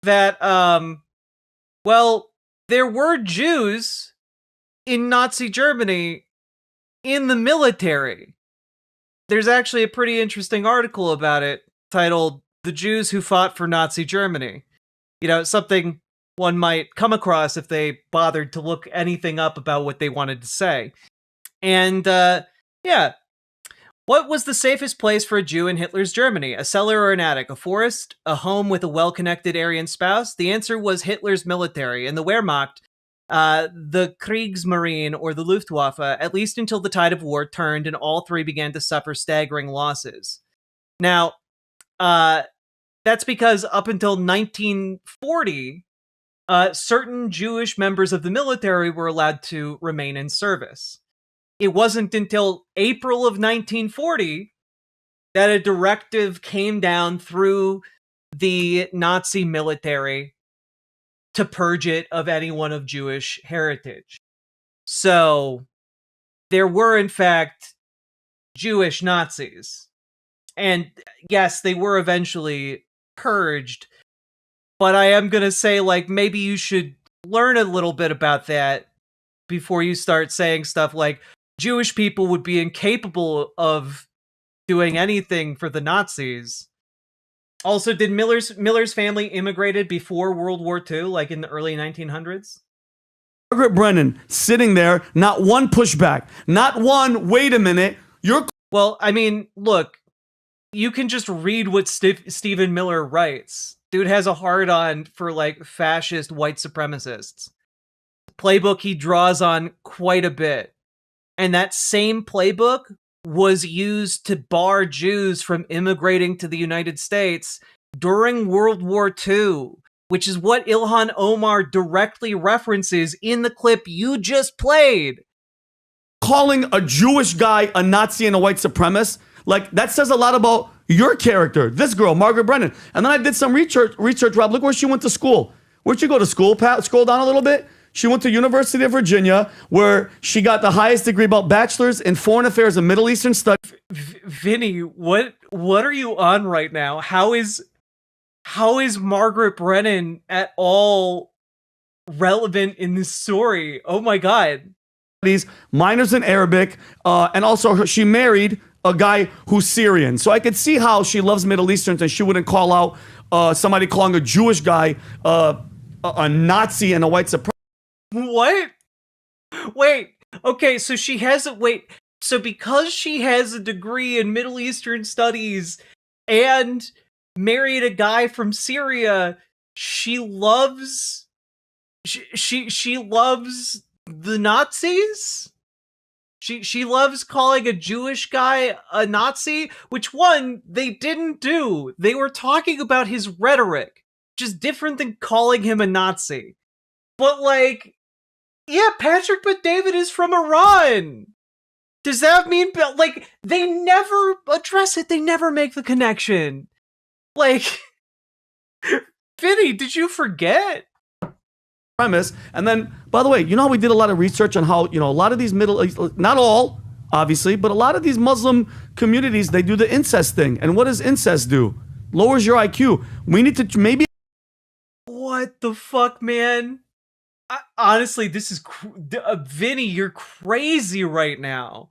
that, there were Jews in Nazi Germany in the military. There's actually a pretty interesting article about it titled "The Jews Who Fought for Nazi Germany." Something one might come across if they bothered to look anything up about what they wanted to say. And, what was the safest place for a Jew in Hitler's Germany? A cellar or an attic? A forest? A home with a well-connected Aryan spouse? The answer was Hitler's military. In the Wehrmacht, the Kriegsmarine or the Luftwaffe, at least until the tide of war turned and all three began to suffer staggering losses. Now, that's because up until 1940, certain Jewish members of the military were allowed to remain in service. It wasn't until April of 1940 that a directive came down through the Nazi military to purge it of anyone of Jewish heritage. So there were, in fact, Jewish Nazis. And yes, they were eventually purged. But I am going to say, maybe you should learn a little bit about that before you start saying stuff like Jewish people would be incapable of doing anything for the Nazis. Also, did Miller's family immigrated before World War II, like in the early 1900s? Margaret Brennan sitting there, not one pushback, not one, wait a minute, Well, I mean, look, you can just read what Stephen Miller writes. Dude has a hard-on for, fascist white supremacists. Playbook he draws on quite a bit. And that same playbook was used to bar Jews from immigrating to the United States during World War II, which is what Ilhan Omar directly references in the clip you just played. Calling a Jewish guy a Nazi and a white supremacist, that says a lot about your character. This girl, Margaret Brennan. And then I did some research, Rob. Look where she went to school. Where'd she go to school, Pat? Scroll down a little bit. She went to University of Virginia, where she got the highest degree, about bachelor's in foreign affairs and Middle Eastern studies. Vinny, what are you on right now? How is Margaret Brennan at all relevant in this story? Oh my God. Minors in Arabic, and also she married a guy who's Syrian. So I could see how she loves Middle Easterns and she wouldn't call out somebody calling a Jewish guy a Nazi and a white supremacist. What? Wait. Okay, so so because she has a degree in Middle Eastern studies and married a guy from Syria, she loves she loves the Nazis? She loves calling a Jewish guy a Nazi, which they didn't do. They were talking about his rhetoric, just different than calling him a Nazi. But yeah, Patrick Bet-David is from Iran. Does that mean, they never address it? They never make the connection. Vinny, did you forget? Premise. And then, by the way, how we did a lot of research on how, a lot of these not all, obviously, but a lot of these Muslim communities, they do the incest thing. And what does incest do? Lowers your IQ. We need to maybe. What the fuck, man? Honestly, this is Vinny. You're crazy right now.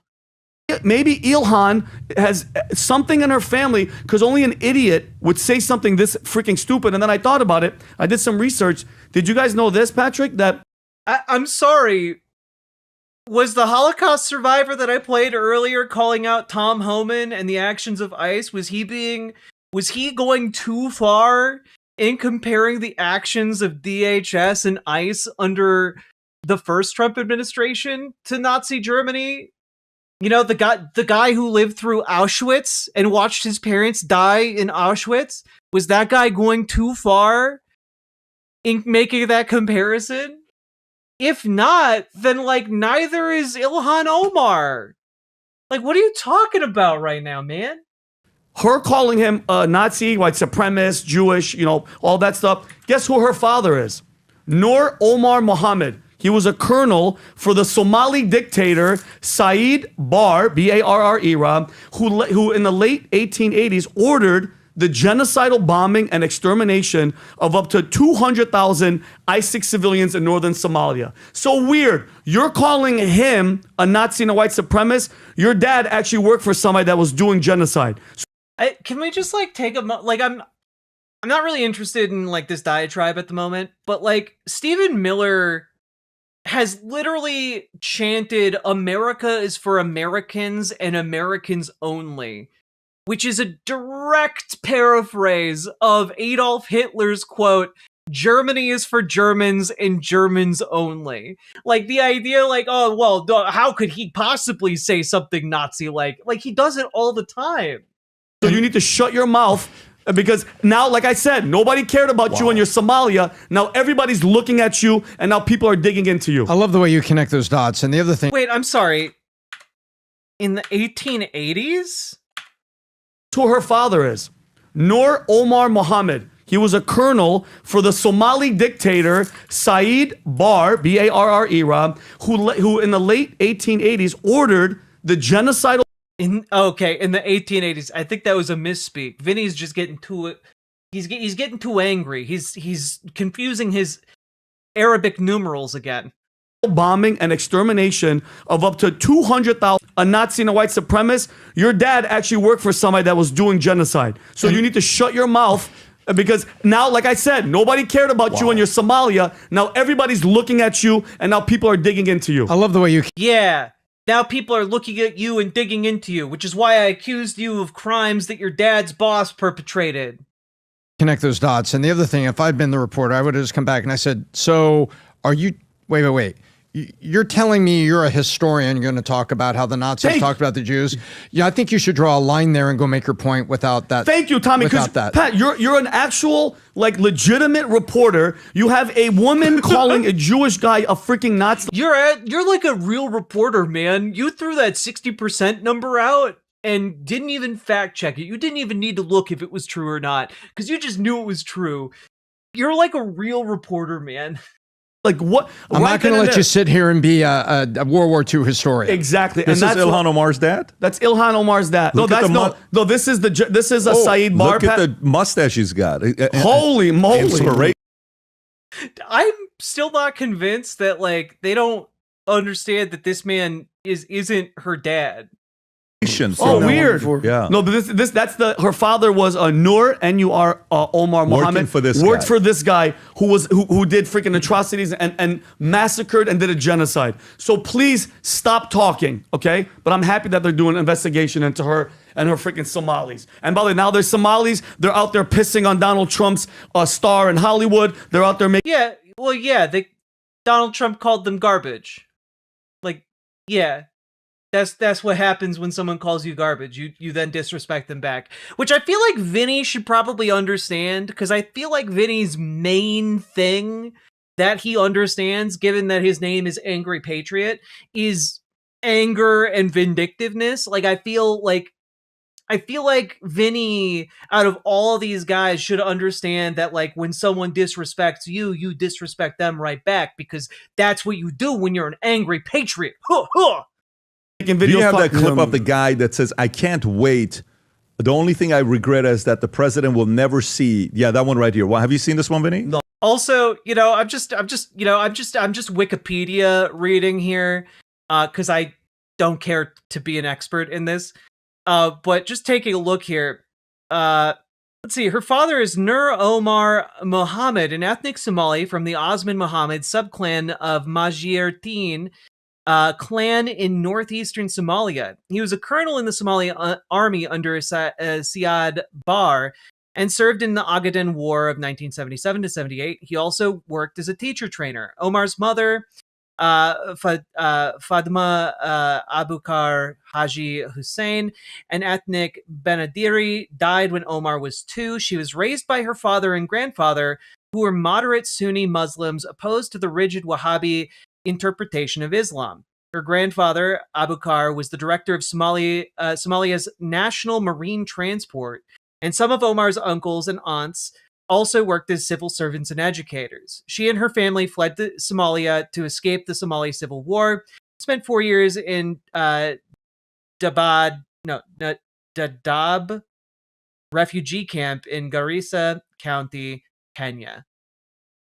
Maybe Ilhan has something in her family because only an idiot would say something this freaking stupid. And then I thought about it. I did some research. Did you guys know this, Patrick? That I'm sorry. Was the Holocaust survivor that I played earlier calling out Tom Homan and the actions of ICE? Was he going too far in comparing the actions of DHS and ICE under the first Trump administration to Nazi Germany? You know, the guy who lived through Auschwitz and watched his parents die in Auschwitz? Was that guy going too far in making that comparison? If not, then like neither is Ilhan Omar. Like, what are you talking about right now, man? her calling him a Nazi, white supremacist, Jewish, you know, all that stuff. Guess who her father is? Noor Omar Mohammed. He was a colonel for the Somali dictator Saeed Barre, B-A-R-R-E, who in the late 1880s ordered the genocidal bombing and extermination of up to 200,000 ISIS civilians in northern Somalia. So weird. You're calling him a Nazi and a white supremacist. Your dad actually worked for somebody that was doing genocide. Can we just like take a like I'm not really interested in like this diatribe at the moment, but like Stephen Miller has literally chanted America is for Americans and Americans only, which is a direct paraphrase of Adolf Hitler's quote, Germany is for Germans and Germans only. Like the idea like, oh, well, how could he possibly say something Nazi-like? Like he does it all the time. So you need to shut your mouth because now, like I said, nobody cared about you and your Somalia. Now everybody's looking at you and now people are digging into you. I love the way you connect those dots. And the other thing. Wait, I'm sorry. In the 1880s? Who her father is. Noor Omar Mohammed. He was a colonel for the Somali dictator Saeed Barre, B-A-R-R-E, who in the late 1880s ordered the genocidal. In the 1880s. I think that was a misspeak. Vinny's just getting too. He's getting too angry. He's confusing his Arabic numerals again. Bombing and extermination of up to 200,000. A Nazi and a white supremacist. Your dad actually worked for somebody that was doing genocide. So you need to shut your mouth because now, like I said, nobody cared about you and your Somalia. Now everybody's looking at you and now people are digging into you. I love the way you. Yeah. Now people are looking at you and digging into you, which is why I accused you of crimes that your dad's boss perpetrated. Connect those dots. And the other thing, if I'd been the reporter, I would have just come back and I said, so are you, wait. You're telling me you're a historian, you're going to talk about how the Nazis talked about the Jews. Yeah, I think you should draw a line there and go make your point without that. Thank you, Tommy. Because Pat, you're an actual, like, legitimate reporter. You have a woman calling a Jewish guy a freaking Nazi. You're like a real reporter, man. You threw that 60% number out and didn't even fact check it. You didn't even need to look if it was true or not because you just knew it was true. You're like a real reporter, man. Like what? I'm not going to let you sit here and be a World War II historian. Exactly. This is Ilhan Omar's dad? That's Ilhan Omar's dad. No, this is a Saeed Barre. Look at the mustache he's got. Holy moly. Inspiration. I'm still not convinced that like they don't understand that this man isn't her dad. Oh, weird. Yeah. No, but that's her father was Noor N-U-R Omar Mohammed. Worked for this guy who did freaking atrocities and massacred and did a genocide. So please stop talking, okay? But I'm happy that they're doing an investigation into her and her freaking Somalis. And by the way, now there's Somalis. They're out there pissing on Donald Trump's star in Hollywood. They're out there making. Yeah, well, yeah. Donald Trump called them garbage. Like, yeah. That's what happens when someone calls you garbage. You then disrespect them back. Which I feel like Vinny should probably understand, because I feel like Vinny's main thing that he understands, given that his name is Angry Patriot, is anger and vindictiveness. Like I feel like Vinny, out of all these guys, should understand that like when someone disrespects you, you disrespect them right back, because that's what you do when you're an angry patriot. Do you have that clip of the guy that says, I can't wait The only thing I regret is that the president will never see. Yeah, that one right here. Have you seen this one, Vinny? No. Also, I'm just Wikipedia reading here, because I don't care to be an expert in this. But just taking a look here. Let's see. Her father is Nur Omar Mohammed, an ethnic Somali from the Osman Mohammed subclan of Majirteen clan in northeastern Somalia. He was a colonel in the Somali army under Siad Barre and served in the Ogaden War of 1977 to 78. He also worked as a teacher trainer. Omar's mother, Fadma Abukar Haji Hussein, an ethnic Benadiri, died when Omar was 2. She was raised by her father and grandfather, who were moderate Sunni Muslims opposed to the rigid Wahhabi interpretation of Islam. Her grandfather, Abukar, was the director of Somalia's National Marine Transport, and some of Omar's uncles and aunts also worked as civil servants and educators. She and her family fled to Somalia to escape the Somali Civil War, spent 4 years in Dadaab refugee camp in Garissa County, Kenya.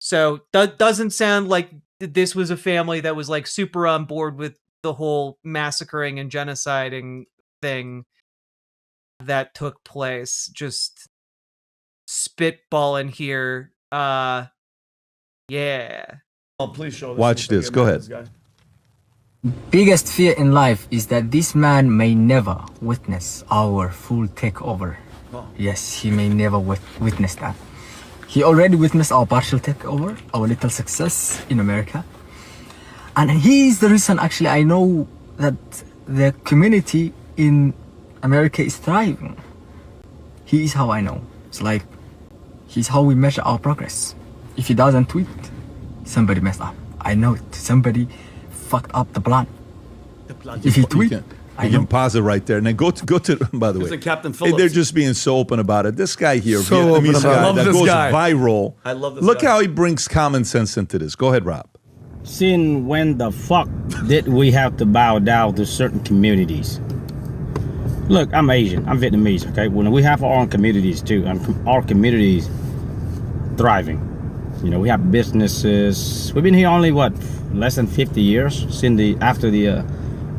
So that doesn't sound like this was a family that was like super on board with the whole massacring and genociding thing that took place. Just spitballing here. Yeah. Oh, please show this. Watch this. Go ahead. Biggest fear in life is that this man may never witness our full takeover. Oh. Yes, he may never witness that. He already witnessed our partial takeover, our little success in America. And he is the reason, actually, I know that the community in America is thriving. He is how I know. It's like, he's how we measure our progress. If he doesn't tweet, somebody messed up. I know it. Somebody fucked up the plan. If he tweet, you can pause it right there, and then go to. By the way, Captain Phillips. They're just being so open about it. This guy here, So Vietnamese open about it. guy I love that this goes guy. viral. I love this Look guy. how he brings common sense into this. Go ahead, Rob. Since when the fuck did we have to bow down to certain communities? Look, I'm Asian, I'm Vietnamese, okay? When we have our own communities too, and our communities thriving. You know, we have businesses. We've been here only, what, less than 50 years since after the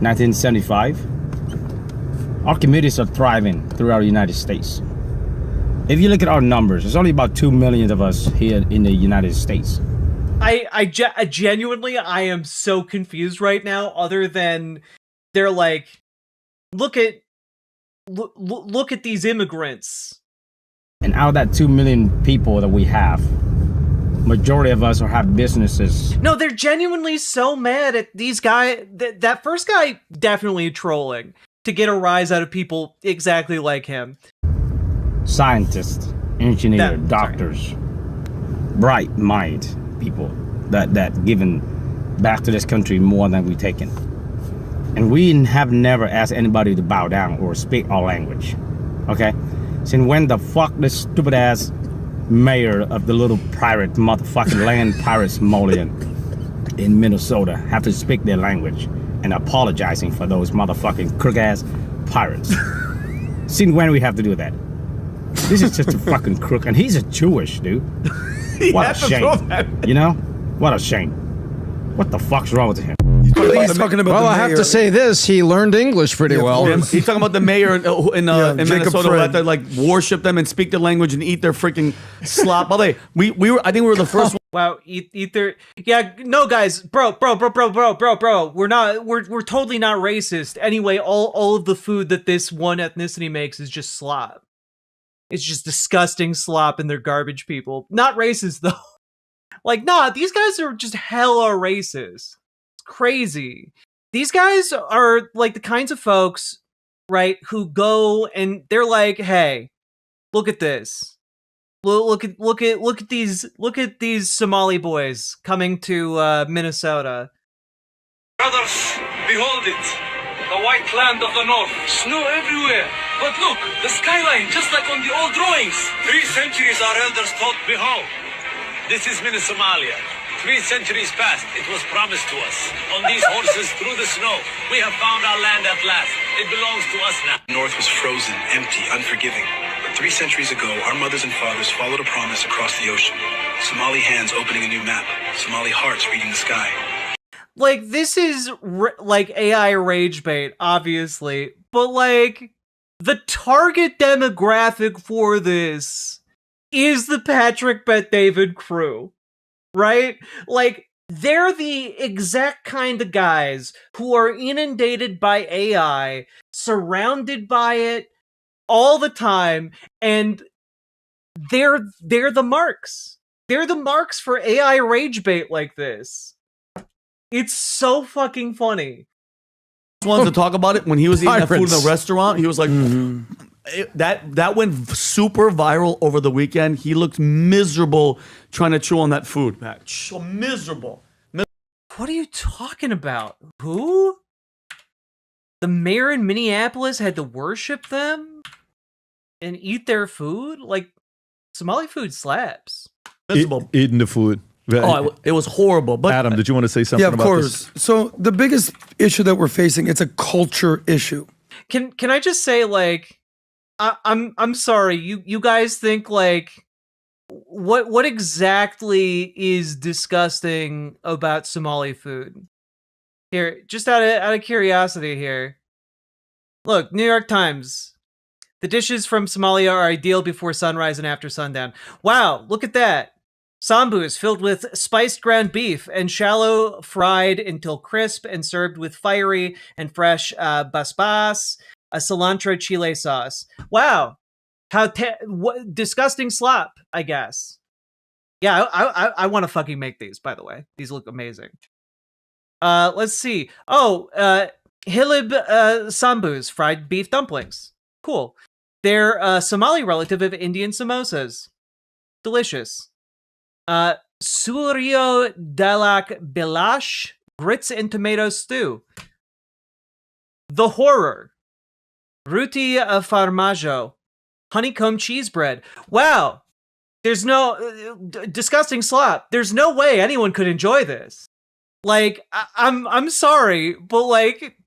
1975. Our communities are thriving throughout the United States. If you look at our numbers, there's only about 2 million of us here in the United States. I genuinely, I am so confused right now, other than they're like, look at these immigrants. And out of that 2 million people that we have, majority of us have businesses. No, they're genuinely so mad at these guys. That first guy definitely trolling to get a rise out of people exactly like him. Scientists, engineers, doctors, bright mind people that given back to this country more than we've taken. And we have never asked anybody to bow down or speak our language. Okay? Since when the fuck this stupid ass mayor of the little pirate motherfucking land pirate Somalian in Minnesota have to speak their language and apologizing for those motherfucking crook ass pirates? Since when we have to do that? This is just a fucking crook, and he's a Jewish dude. What a shame. You know? What a shame. What the fuck's wrong with him? He's talking about well, the I have mayor. to say this: he learned English pretty well. He's talking about the mayor in Minnesota who had Fred. to like worship them and speak their language and eat their freaking slop. By the way, we were I think we were the first one. Wow, either yeah, no guys, bro. We're totally not racist. Anyway, all of the food that this one ethnicity makes is just slop. It's just disgusting slop, and they're garbage people. Not racist though. Like, nah, these guys are just hella racist. It's crazy. These guys are like the kinds of folks, right, who go and they're like, hey, look at this. Look at these Somali boys coming to Minnesota. Brothers, behold it, the white land of the north. Snow everywhere. But look, the skyline, just like on the old drawings. 3 centuries our elders taught, behold, this is Somalia. 3 centuries past, it was promised to us. On these horses through the snow, we have found our land at last. It belongs to us now. The North was frozen, empty, unforgiving. But 3 centuries ago, our mothers and fathers followed a promise across the ocean. Somali hands opening a new map. Somali hearts reading the sky. Like, this is like AI rage bait, obviously, but like the target demographic for this is the Patrick Bet-David crew, right? Like, they're the exact kind of guys who are inundated by AI, surrounded by it all the time, and they're the marks. They're the marks for AI rage bait like this. It's so fucking funny. Wanted to talk about it when he was eating that food in the restaurant. He was like, that went super viral over the weekend. He looked miserable trying to chew on that food, Pat. So miserable. What are you talking about? Who? The mayor in Minneapolis had to worship them and eat their food? Like, Somali food slaps. Miserable. Eating the food. Oh, it was horrible. But Adam, did you want to say something about this? Yeah, of course. So the biggest issue that we're facing, it's a culture issue. Can I just say, like, I'm sorry, you guys think, like, what exactly is disgusting about Somali food? Here, just out of curiosity here. Look, New York Times. The dishes from Somalia are ideal before sunrise and after sundown. Wow, look at that. Sambus filled with spiced ground beef and shallow fried until crisp and served with fiery and fresh basbas, a cilantro chile sauce. Wow. What disgusting slop, I guess. Yeah, I want to fucking make these, by the way. These look amazing. Let's see. Oh, Hilib Sambus, fried beef dumplings. Cool. They're a Somali relative of Indian samosas. Delicious. Suryo Dalak Bilash, grits and tomato stew. The Horror. Ruti Farmajo, honeycomb cheese bread. Wow. There's no disgusting slop. There's no way anyone could enjoy this. Like, I'm sorry, but like,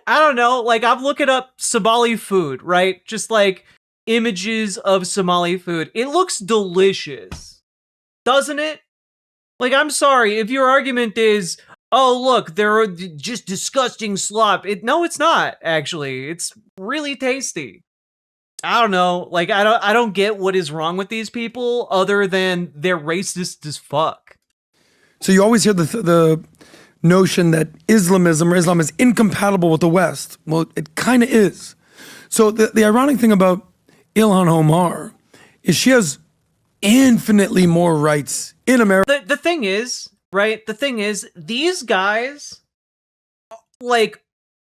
I don't know. Like, I'm looking up Somali food, right? Just like images of Somali food. It looks delicious, doesn't it? Like, I'm sorry if your argument is, oh, look, they're just disgusting slop. No, it's not, actually. It's really tasty. I don't know. Like, I don't get what is wrong with these people other than they're racist as fuck. So you always hear the notion that Islam is incompatible with the West. Well, it kind of is. So the ironic thing about Ilhan Omar is she has infinitely more rights in America. The thing is, right? The thing is, these guys, like,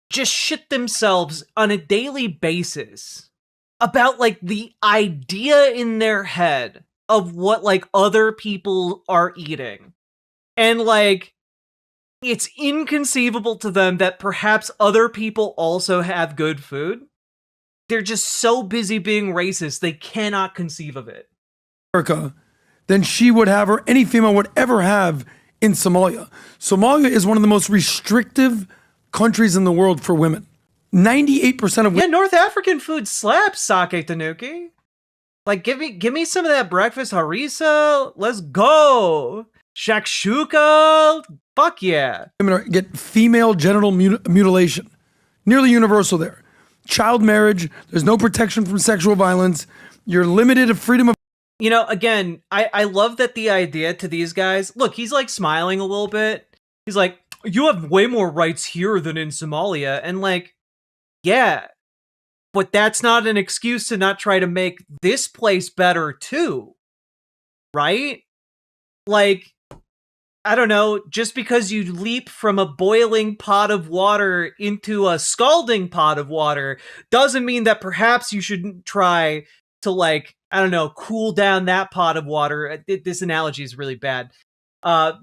just shit themselves on a daily basis about, like, the idea in their head of what, like, other people are eating. And, like, it's inconceivable to them that perhaps other people also have good food. They're just so busy being racist, they cannot conceive of it. Than she would have, or any female would ever have in Somalia. Somalia is one of the most restrictive countries in the world for women. 98% of women. Yeah, North African food slaps, Sake Tanuki. Like, give me some of that breakfast harissa. Let's go. Shakshuka. Fuck yeah. Women get female genital mutilation. Nearly universal there. Child marriage. There's no protection from sexual violence. You're limited to freedom of. You know, again, I love that the idea to these guys. Look, he's like smiling a little bit. He's like, you have way more rights here than in Somalia. And like, yeah, but that's not an excuse to not try to make this place better too. Right? Like, I don't know, just because you leap from a boiling pot of water into a scalding pot of water doesn't mean that perhaps you shouldn't try to, like, I don't know, cool down that pot of water. This analogy is really bad. But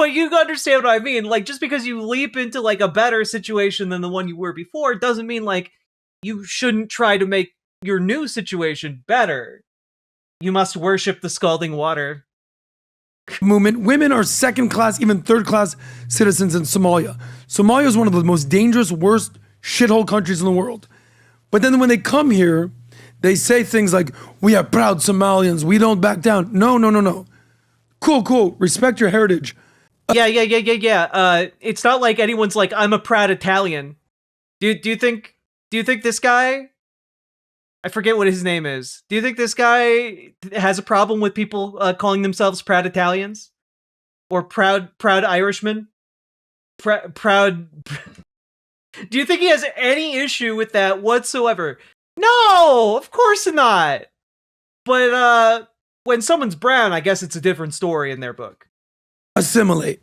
you understand what I mean. Like, just because you leap into, like, a better situation than the one you were before doesn't mean, like, you shouldn't try to make your new situation better. You must worship the scalding water. movement. Women are second class, even third class citizens in Somalia. Somalia is one of the most dangerous, worst shithole countries in the world. But then when they come here, they say things like, we are proud Somalians, we don't back down. No. Cool. Respect your heritage. Yeah. It's not like anyone's like, I'm a proud Italian. Do you think this guy, I forget what his name is. Do you think this guy has a problem with people calling themselves proud Italians? Or proud Irishmen? Proud. Do you think he has any issue with that whatsoever? No, of course not. But when someone's brown, I guess it's a different story in their book. Assimilate.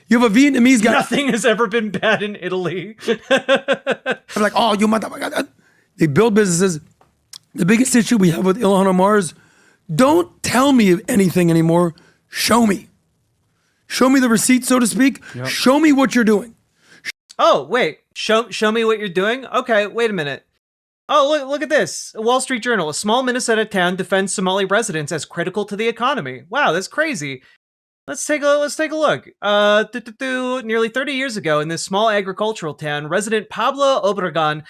You have a Vietnamese guy. Nothing has ever been bad in Italy. I'm like, oh, you motherfucker. They build businesses. The biggest issue we have with Ilhan Omar is, don't tell me anything anymore. Show me. Show me the receipt, so to speak. Yep. Show me what you're doing. Oh, wait. Show me what you're doing? Okay, wait a minute. Oh, look at this. A Wall Street Journal. A small Minnesota town defends Somali residents as critical to the economy. Wow, that's crazy. Let's take a look. Nearly 30 years ago, in this small agricultural town, resident Pablo Obregon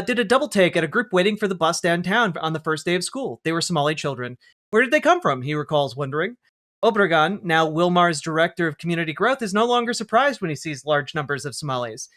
did a double take at a group waiting for the bus downtown on the first day of school. They were Somali children. Where did they come from? He recalls wondering. Obregon, now Wilmar's director of community growth, is no longer surprised when he sees large numbers of Somalis.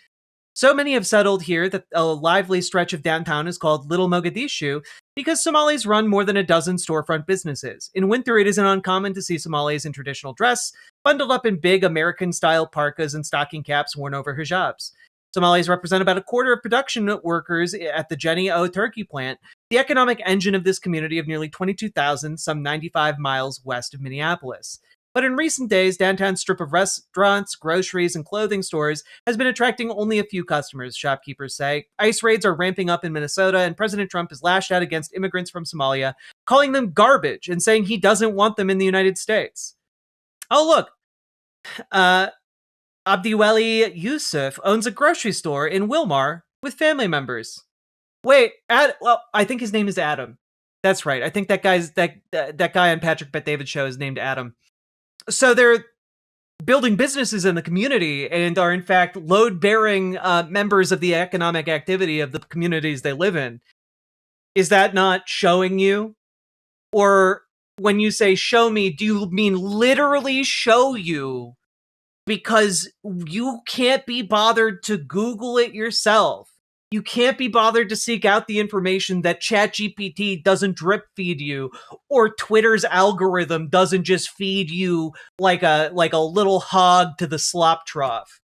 So many have settled here that a lively stretch of downtown is called Little Mogadishu because Somalis run more than a dozen storefront businesses. In winter, it isn't uncommon to see Somalis in traditional dress, bundled up in big American-style parkas and stocking caps worn over hijabs. Somalis represent about a quarter of production workers at the Jenny O turkey plant, the economic engine of this community of nearly 22,000, some 95 miles west of Minneapolis. But in recent days, downtown's strip of restaurants, groceries, and clothing stores has been attracting only a few customers, shopkeepers say. ICE raids are ramping up in Minnesota, and President Trump has lashed out against immigrants from Somalia, calling them garbage and saying he doesn't want them in the United States. Oh, look. Abdiweli Yusuf owns a grocery store in Wilmar with family members. Wait, I think his name is Adam. That's right. I think that guy on Patrick Bet-David show is named Adam. So they're building businesses in the community and are in fact load-bearing members of the economic activity of the communities they live in. Is that not showing you? Or when you say show me, do you mean literally show you because you can't be bothered to Google it yourself? You can't be bothered to seek out the information that ChatGPT doesn't drip feed you, or Twitter's algorithm doesn't just feed you like a little hog to the slop trough.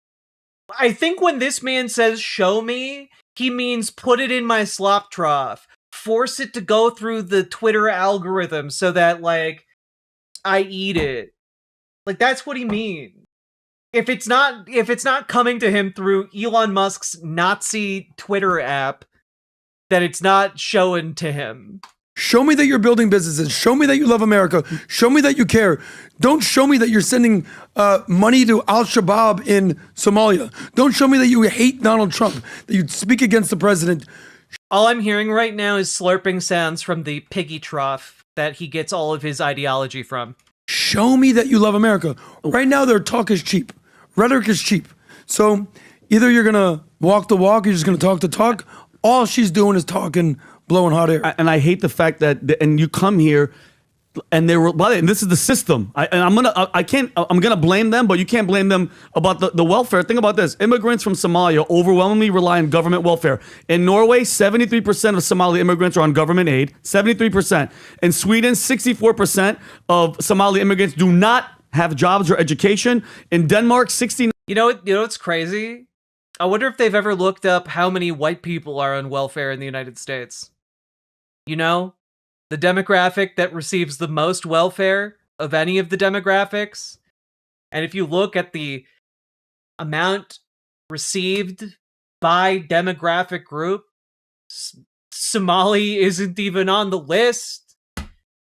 I think when this man says show me, he means put it in my slop trough. Force it to go through the Twitter algorithm so that, like, I eat it. Like, that's what he means. If it's not coming to him through Elon Musk's Nazi Twitter app, then it's not showing to him. Show me that you're building businesses. Show me that you love America. Show me that you care. Don't show me that you're sending money to Al-Shabaab in Somalia. Don't show me that you hate Donald Trump, that you speak against the president. All I'm hearing right now is slurping sounds from the piggy trough that he gets all of his ideology from. Show me that you love America. Right now, their talk is cheap. Rhetoric is cheap. So either you're going to walk the walk, or you're just going to talk the talk. All she's doing is talking, blowing hot air. And I hate the fact that, and you come here, and and this is the system. I'm gonna blame them, but you can't blame them about the welfare. Think about this: immigrants from Somalia overwhelmingly rely on government welfare. In Norway, 73% of Somali immigrants are on government aid. 73%. In Sweden, 64% of Somali immigrants do not have jobs or education. In Denmark, 69%. You know what's crazy? I wonder if they've ever looked up how many white people are on welfare in the United States. You know? The demographic that receives the most welfare of any of the demographics. And if you look at the amount received by demographic group, Somali isn't even on the list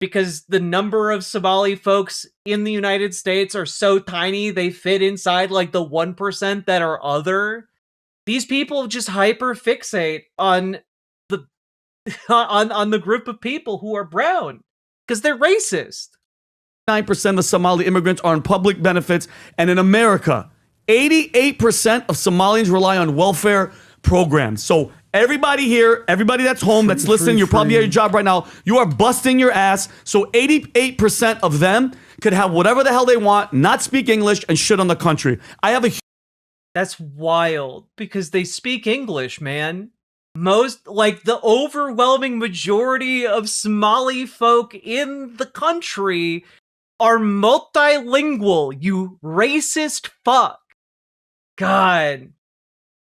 because the number of Somali folks in the United States are so tiny they fit inside like the 1% that are other. These people just hyper fixate on the group of people who are brown because they're racist. 9% of Somali immigrants are on public benefits. And in America, 88% of Somalians rely on welfare programs. So everybody here, everybody that's home, that's listening, you're probably at your job right now, you are busting your ass. So 88% of them could have whatever the hell they want, not speak English, and shit on the country. I have a... That's wild, because they speak English, man. Most, like, the overwhelming majority of Somali folk in the country are multilingual, you racist fuck. God.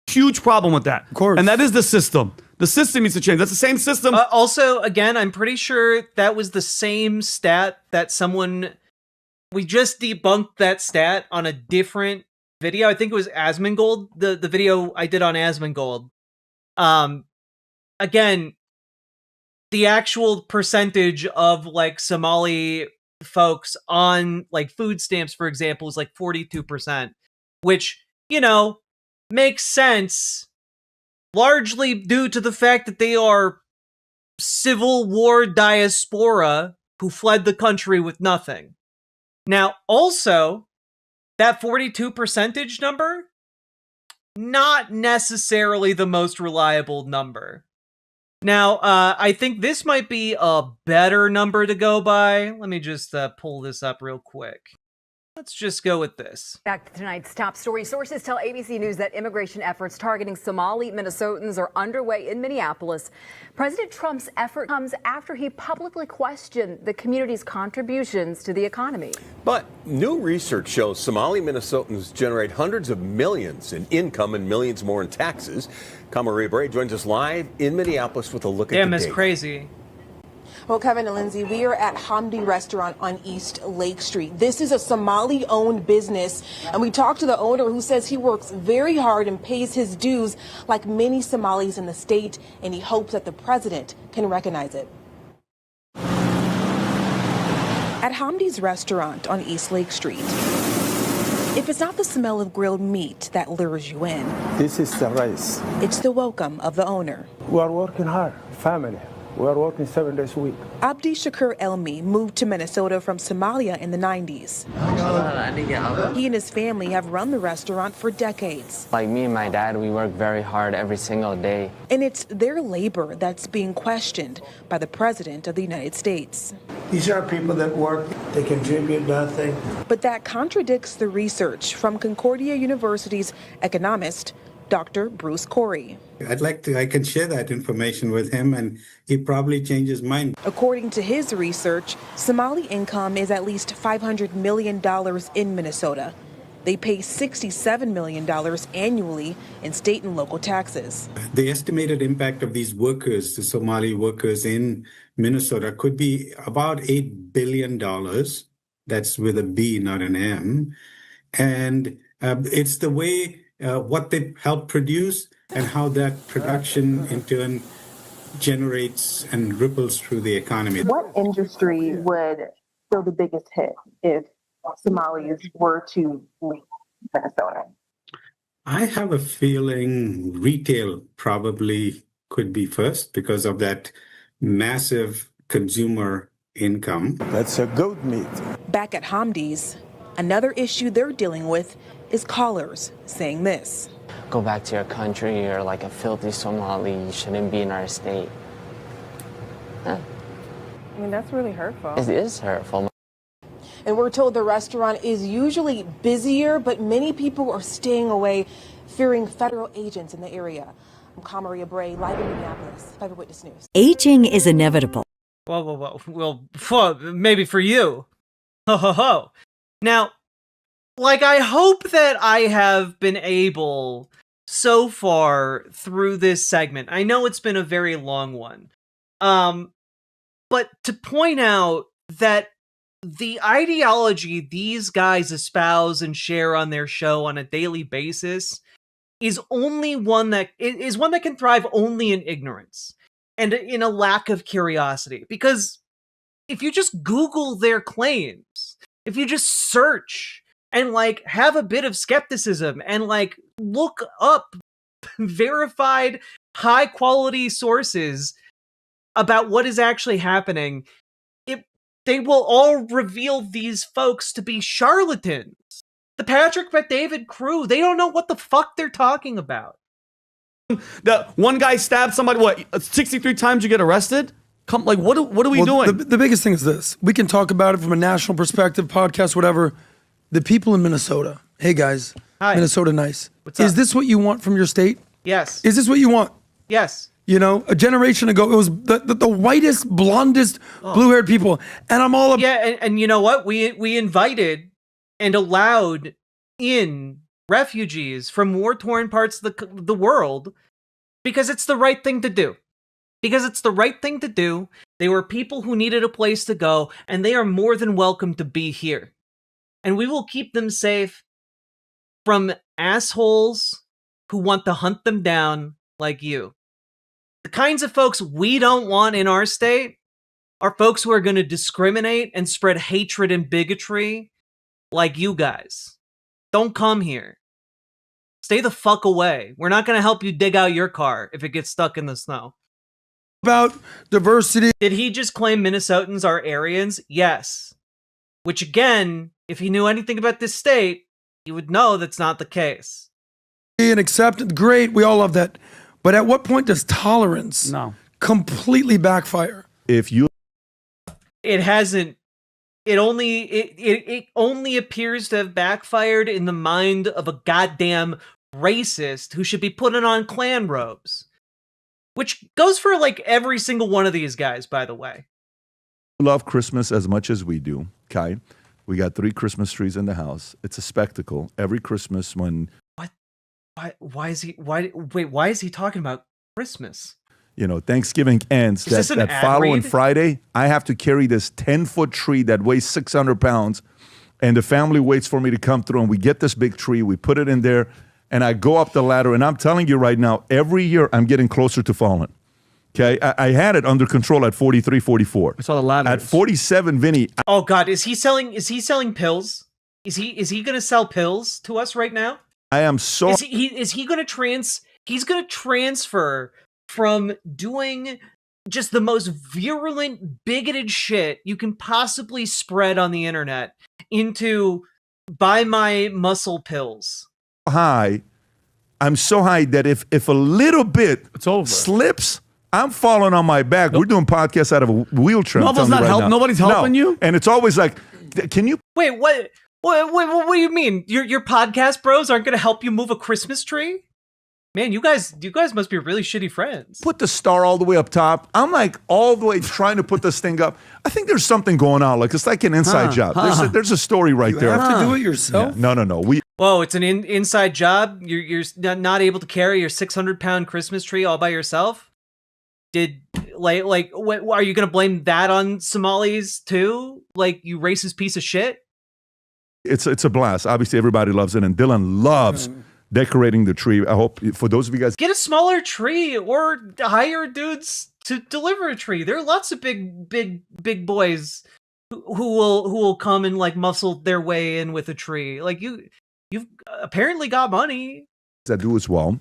Huge problem with that. Of course. And that is the system. The system needs to change. That's the same system. Also, again, I'm pretty sure that was the same stat that someone... We just debunked that stat on a different video. I think it was Asmongold, the video I did on Asmongold. Again, the actual percentage of, like, Somali folks on, like, food stamps, for example, is like 42%, which, you know, makes sense largely due to the fact that they are Civil War diaspora who fled the country with nothing. Now, also, that 42% number, not necessarily the most reliable number. Now, I think this might be a better number to go by. Let me just pull this up real quick. Let's just go with this. Back to tonight's top story. Sources tell ABC News that immigration efforts targeting Somali Minnesotans are underway in Minneapolis. President Trump's effort comes after he publicly questioned the community's contributions to the economy. But new research shows Somali Minnesotans generate hundreds of millions in income and millions more in taxes. Kamaria Bray joins us live in Minneapolis with a look at the data. Damn, it's crazy. Well, Kevin and Lindsay, we are at Hamdi Restaurant on East Lake Street. This is a Somali-owned business, and we talked to the owner who says he works very hard and pays his dues like many Somalis in the state, and he hopes that the president can recognize it. At Hamdi's Restaurant on East Lake Street, if it's not the smell of grilled meat that lures you in, this is the rice. It's the welcome of the owner. We are working hard, family. We are working 7 days a week. Abdi Shakur Elmi moved to Minnesota from Somalia in the 90s. He and his family have run the restaurant for decades. Like me and my dad, we work very hard every single day. And it's their labor that's being questioned by the President of the United States. These are people that work, they contribute nothing. But that contradicts the research from Concordia University's economist, Dr. Bruce Corey. I can share that information with him and he probably change his mind. According to his research, Somali income is at least $500 million in Minnesota. They pay $67 million annually in state and local taxes. The estimated impact of these workers, the Somali workers in Minnesota, could be about $8 billion. That's with a B, not an M. And it's the way what they help produce and how that production in turn generates and ripples through the economy. What industry would feel the biggest hit if Somalis were to leave Minnesota? I have a feeling retail probably could be first because of that massive consumer income. That's a goat meat. Back at Hamdi's, another issue they're dealing with is callers saying this. Go back to your country, you're like a filthy Somali, you shouldn't be in our state. Huh. I mean, that's really hurtful. It is hurtful. And we're told the restaurant is usually busier, but many people are staying away, fearing federal agents in the area. I'm Kamaria Bray, live in Minneapolis, 5 Eyewitness News. Aging is inevitable. Well, maybe for you. Ho, ho, ho. Now, like, I hope that I have been able, so far through this segment, I know it's been a very long one, but to point out that the ideology these guys espouse and share on their show on a daily basis is one that can thrive only in ignorance and in a lack of curiosity. Because if you just Google their claims, if you just search and, like, have a bit of skepticism and, like, look up verified high quality sources about what is actually happening, they will all reveal these folks to be charlatans. The Patrick Bet-David crew, they don't know what the fuck they're talking about. The one guy stabbed somebody, what, 63 times you get arrested? Come, like, what are we doing? The biggest thing is this. We can talk about it from a national perspective, podcast, whatever. The people in Minnesota. Hey, guys. Hi. Minnesota nice. What's up? Is this what you want from your state? Yes. Is this what you want? Yes. You know, a generation ago, it was the whitest, blondest, blue-haired people. And I'm all... Yeah, and you know what? We invited and allowed in refugees from war-torn parts of the world because it's the right thing to do. Because it's the right thing to do. They were people who needed a place to go, and they are more than welcome to be here. And we will keep them safe from assholes who want to hunt them down like you. The kinds of folks we don't want in our state are folks who are going to discriminate and spread hatred and bigotry like you guys. Don't come here. Stay the fuck away. We're not going to help you dig out your car if it gets stuck in the snow. About diversity. Did he just claim Minnesotans are Aryans? Yes. Which again, if he knew anything about this state, he would know that's not the case. And acceptance, great, we all love that. But at what point does tolerance completely backfire? If you... It hasn't. It only appears to have backfired in the mind of a goddamn racist who should be putting on Klan robes. Which goes for like every single one of these guys, by the way. Love Christmas as much as we do, okay? We got 3 Christmas trees in the house. It's a spectacle every Christmas when... Why is he talking about Christmas? You know, Thanksgiving ends. That following Friday, I have to carry this 10-foot tree that weighs 600 pounds, and the family waits for me to come through, and we get this big tree, we put it in there, and I go up the ladder, and I'm telling you right now, every year I'm getting closer to falling. Okay, I had it under control at 43, 44. I saw the ladder. At 47, Vinny. Oh God, is he selling pills? Is he going to sell pills to us right now? I am so... Is he going to he's going to transfer from doing just the most virulent, bigoted shit you can possibly spread on the internet into buy my muscle pills. High. I'm so high that if a little bit slips, I'm falling on my back. We're doing podcasts out of a wheelchair. Nobody's helping you? And it's always like, can you... Wait, what? What do you mean? Your podcast bros aren't going to help you move a Christmas tree? Man, you guys must be really shitty friends. Put the star all the way up top. I'm like all the way trying to put this thing up. I think there's something going on. Like it's like an inside job. There's a story right there. You have to do it yourself? Yeah. No. Whoa, it's an inside job? You're not able to carry your 600-pound Christmas tree all by yourself? What, are you going to blame that on Somalis too? Like, you racist piece of shit? It's a blast. Obviously, everybody loves it, and Dylan loves decorating the tree. I hope for those of you guys, get a smaller tree or hire dudes to deliver a tree. There are lots of big boys who will come and like muscle their way in with a tree. Like you've apparently got money. That do as well.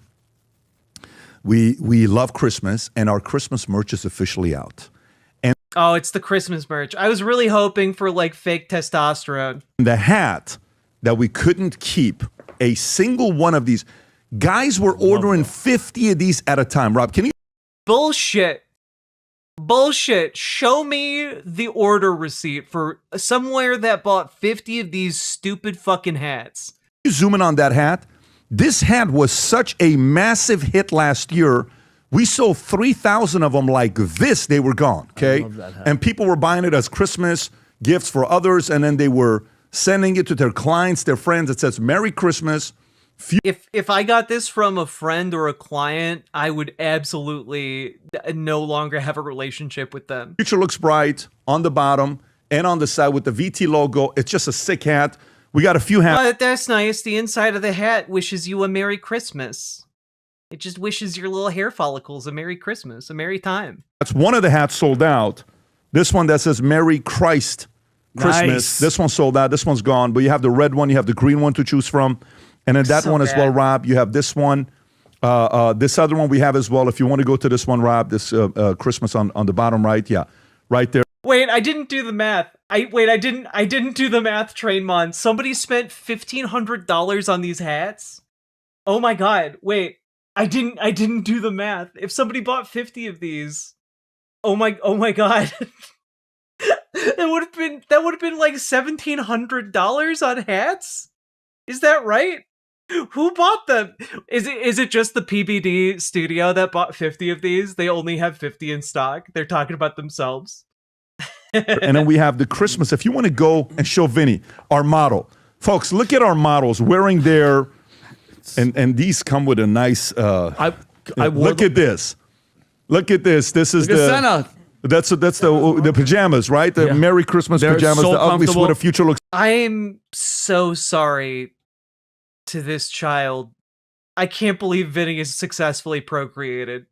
We love Christmas, and our Christmas merch is officially out. Oh, it's the Christmas merch. I was really hoping for like fake testosterone. The hat that we couldn't keep a single one of these. Guys were ordering 50 of these at a time. Rob, can you? Bullshit. Show me the order receipt for somewhere that bought 50 of these stupid fucking hats. You zoom in on that hat. This hat was such a massive hit last year. We sold 3,000 of them like this. They were gone, okay? And people were buying it as Christmas gifts for others, and then they were sending it to their clients, their friends. It says, Merry Christmas. If I got this from a friend or a client, I would absolutely no longer have a relationship with them. Future looks bright on the bottom and on the side with the VT logo. It's just a sick hat. We got a few hats. But that's nice. The inside of the hat wishes you a Merry Christmas. It just wishes your little hair follicles a Merry Christmas, a Merry time. That's one of the hats sold out. This one that says Merry Christ Christmas. Nice. This one's sold out. This one's gone. But you have the red one. You have the green one to choose from. And then that one as well, Rob. You have this one. This other one we have as well. If you want to go to this one, Rob, this Christmas on the bottom right. Yeah, right there. Wait, I didn't do the math. I didn't do the math, Trainmon. Somebody spent $1,500 on these hats. Oh my god! Wait, I didn't do the math. If somebody bought 50 of these, oh my god, that would have been like $1,700 on hats. Is that right? Who bought them? Is it just the PBD studio that bought 50 of these? They only have 50 in stock. They're talking about themselves. And then we have the Christmas. If you want to go and show Vinny our model, folks, look at our models wearing their, and these come with a nice. Look at this. Look at this. This is the Santa. That's the pajamas, right? The Merry Christmas pajamas. So the ugly sweater. Future looks. I'm so sorry to this child. I can't believe Vinny is successfully procreated.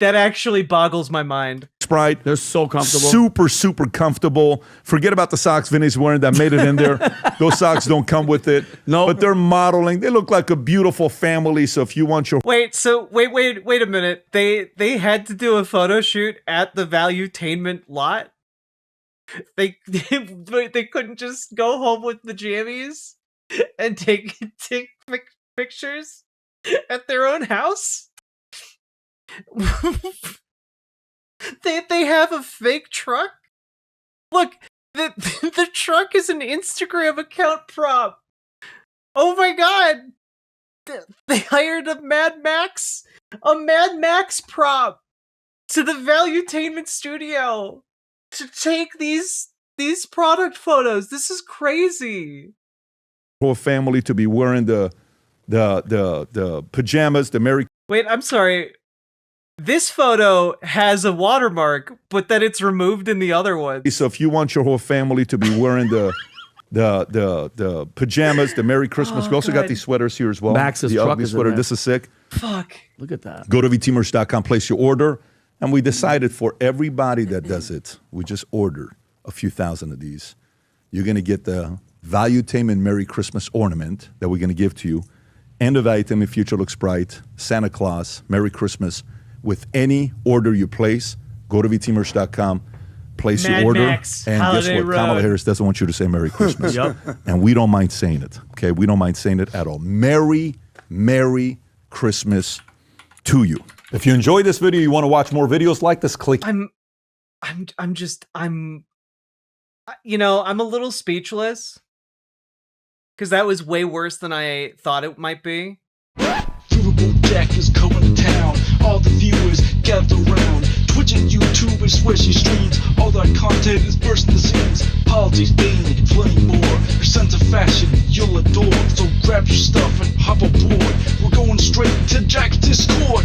That actually boggles my mind. Sprite. They're so comfortable. Super, super comfortable. Forget about the socks Vinny's wearing that made it in there. Those socks don't come with it. No. But they're modeling. They look like a beautiful family. So if you want your... Wait a minute. They had to do a photo shoot at the Valuetainment lot? They couldn't just go home with the jammies and take pictures at their own house? They have a fake truck? Look, the truck is an Instagram account prop. Oh my god! They hired a Mad Max prop to the Valuetainment studio to take these product photos. This is crazy. Whole family to be wearing the pajamas, the Merry... Wait, I'm sorry. This photo has a watermark, but then it's removed in the other one. So if you want your whole family to be wearing the pajamas, the Merry Christmas, we also got these sweaters here as well. Max's the truck ugly is in sweater. there. This is sick. Fuck. Look at that. Go to vtmerch.com, place your order, and we decided for everybody that does it, we just ordered a few thousand of these. You're going to get the Valuetainment Merry Christmas ornament that we're going to give to you, and the Valuetainment Future Looks Bright, Santa Claus, Merry Christmas. With any order you place, go to vtmerch.com, place your order, Max, and Holiday guess what? Road. Kamala Harris doesn't want you to say Merry Christmas. Yep. And we don't mind saying it, okay? We don't mind saying it at all. Merry Christmas to you. If you enjoyed this video, you want to watch more videos like this, click. I'm a little speechless because that was way worse than I thought it might be. Riverboat Jack is coming to town. All the viewers gather round. Twitch and YouTube and Swishy streams. All that content is bursting the seams. Politics, gaming, and plenty more. Your sense of fashion you'll adore. So grab your stuff and hop aboard. We're going straight to Jack's Discord.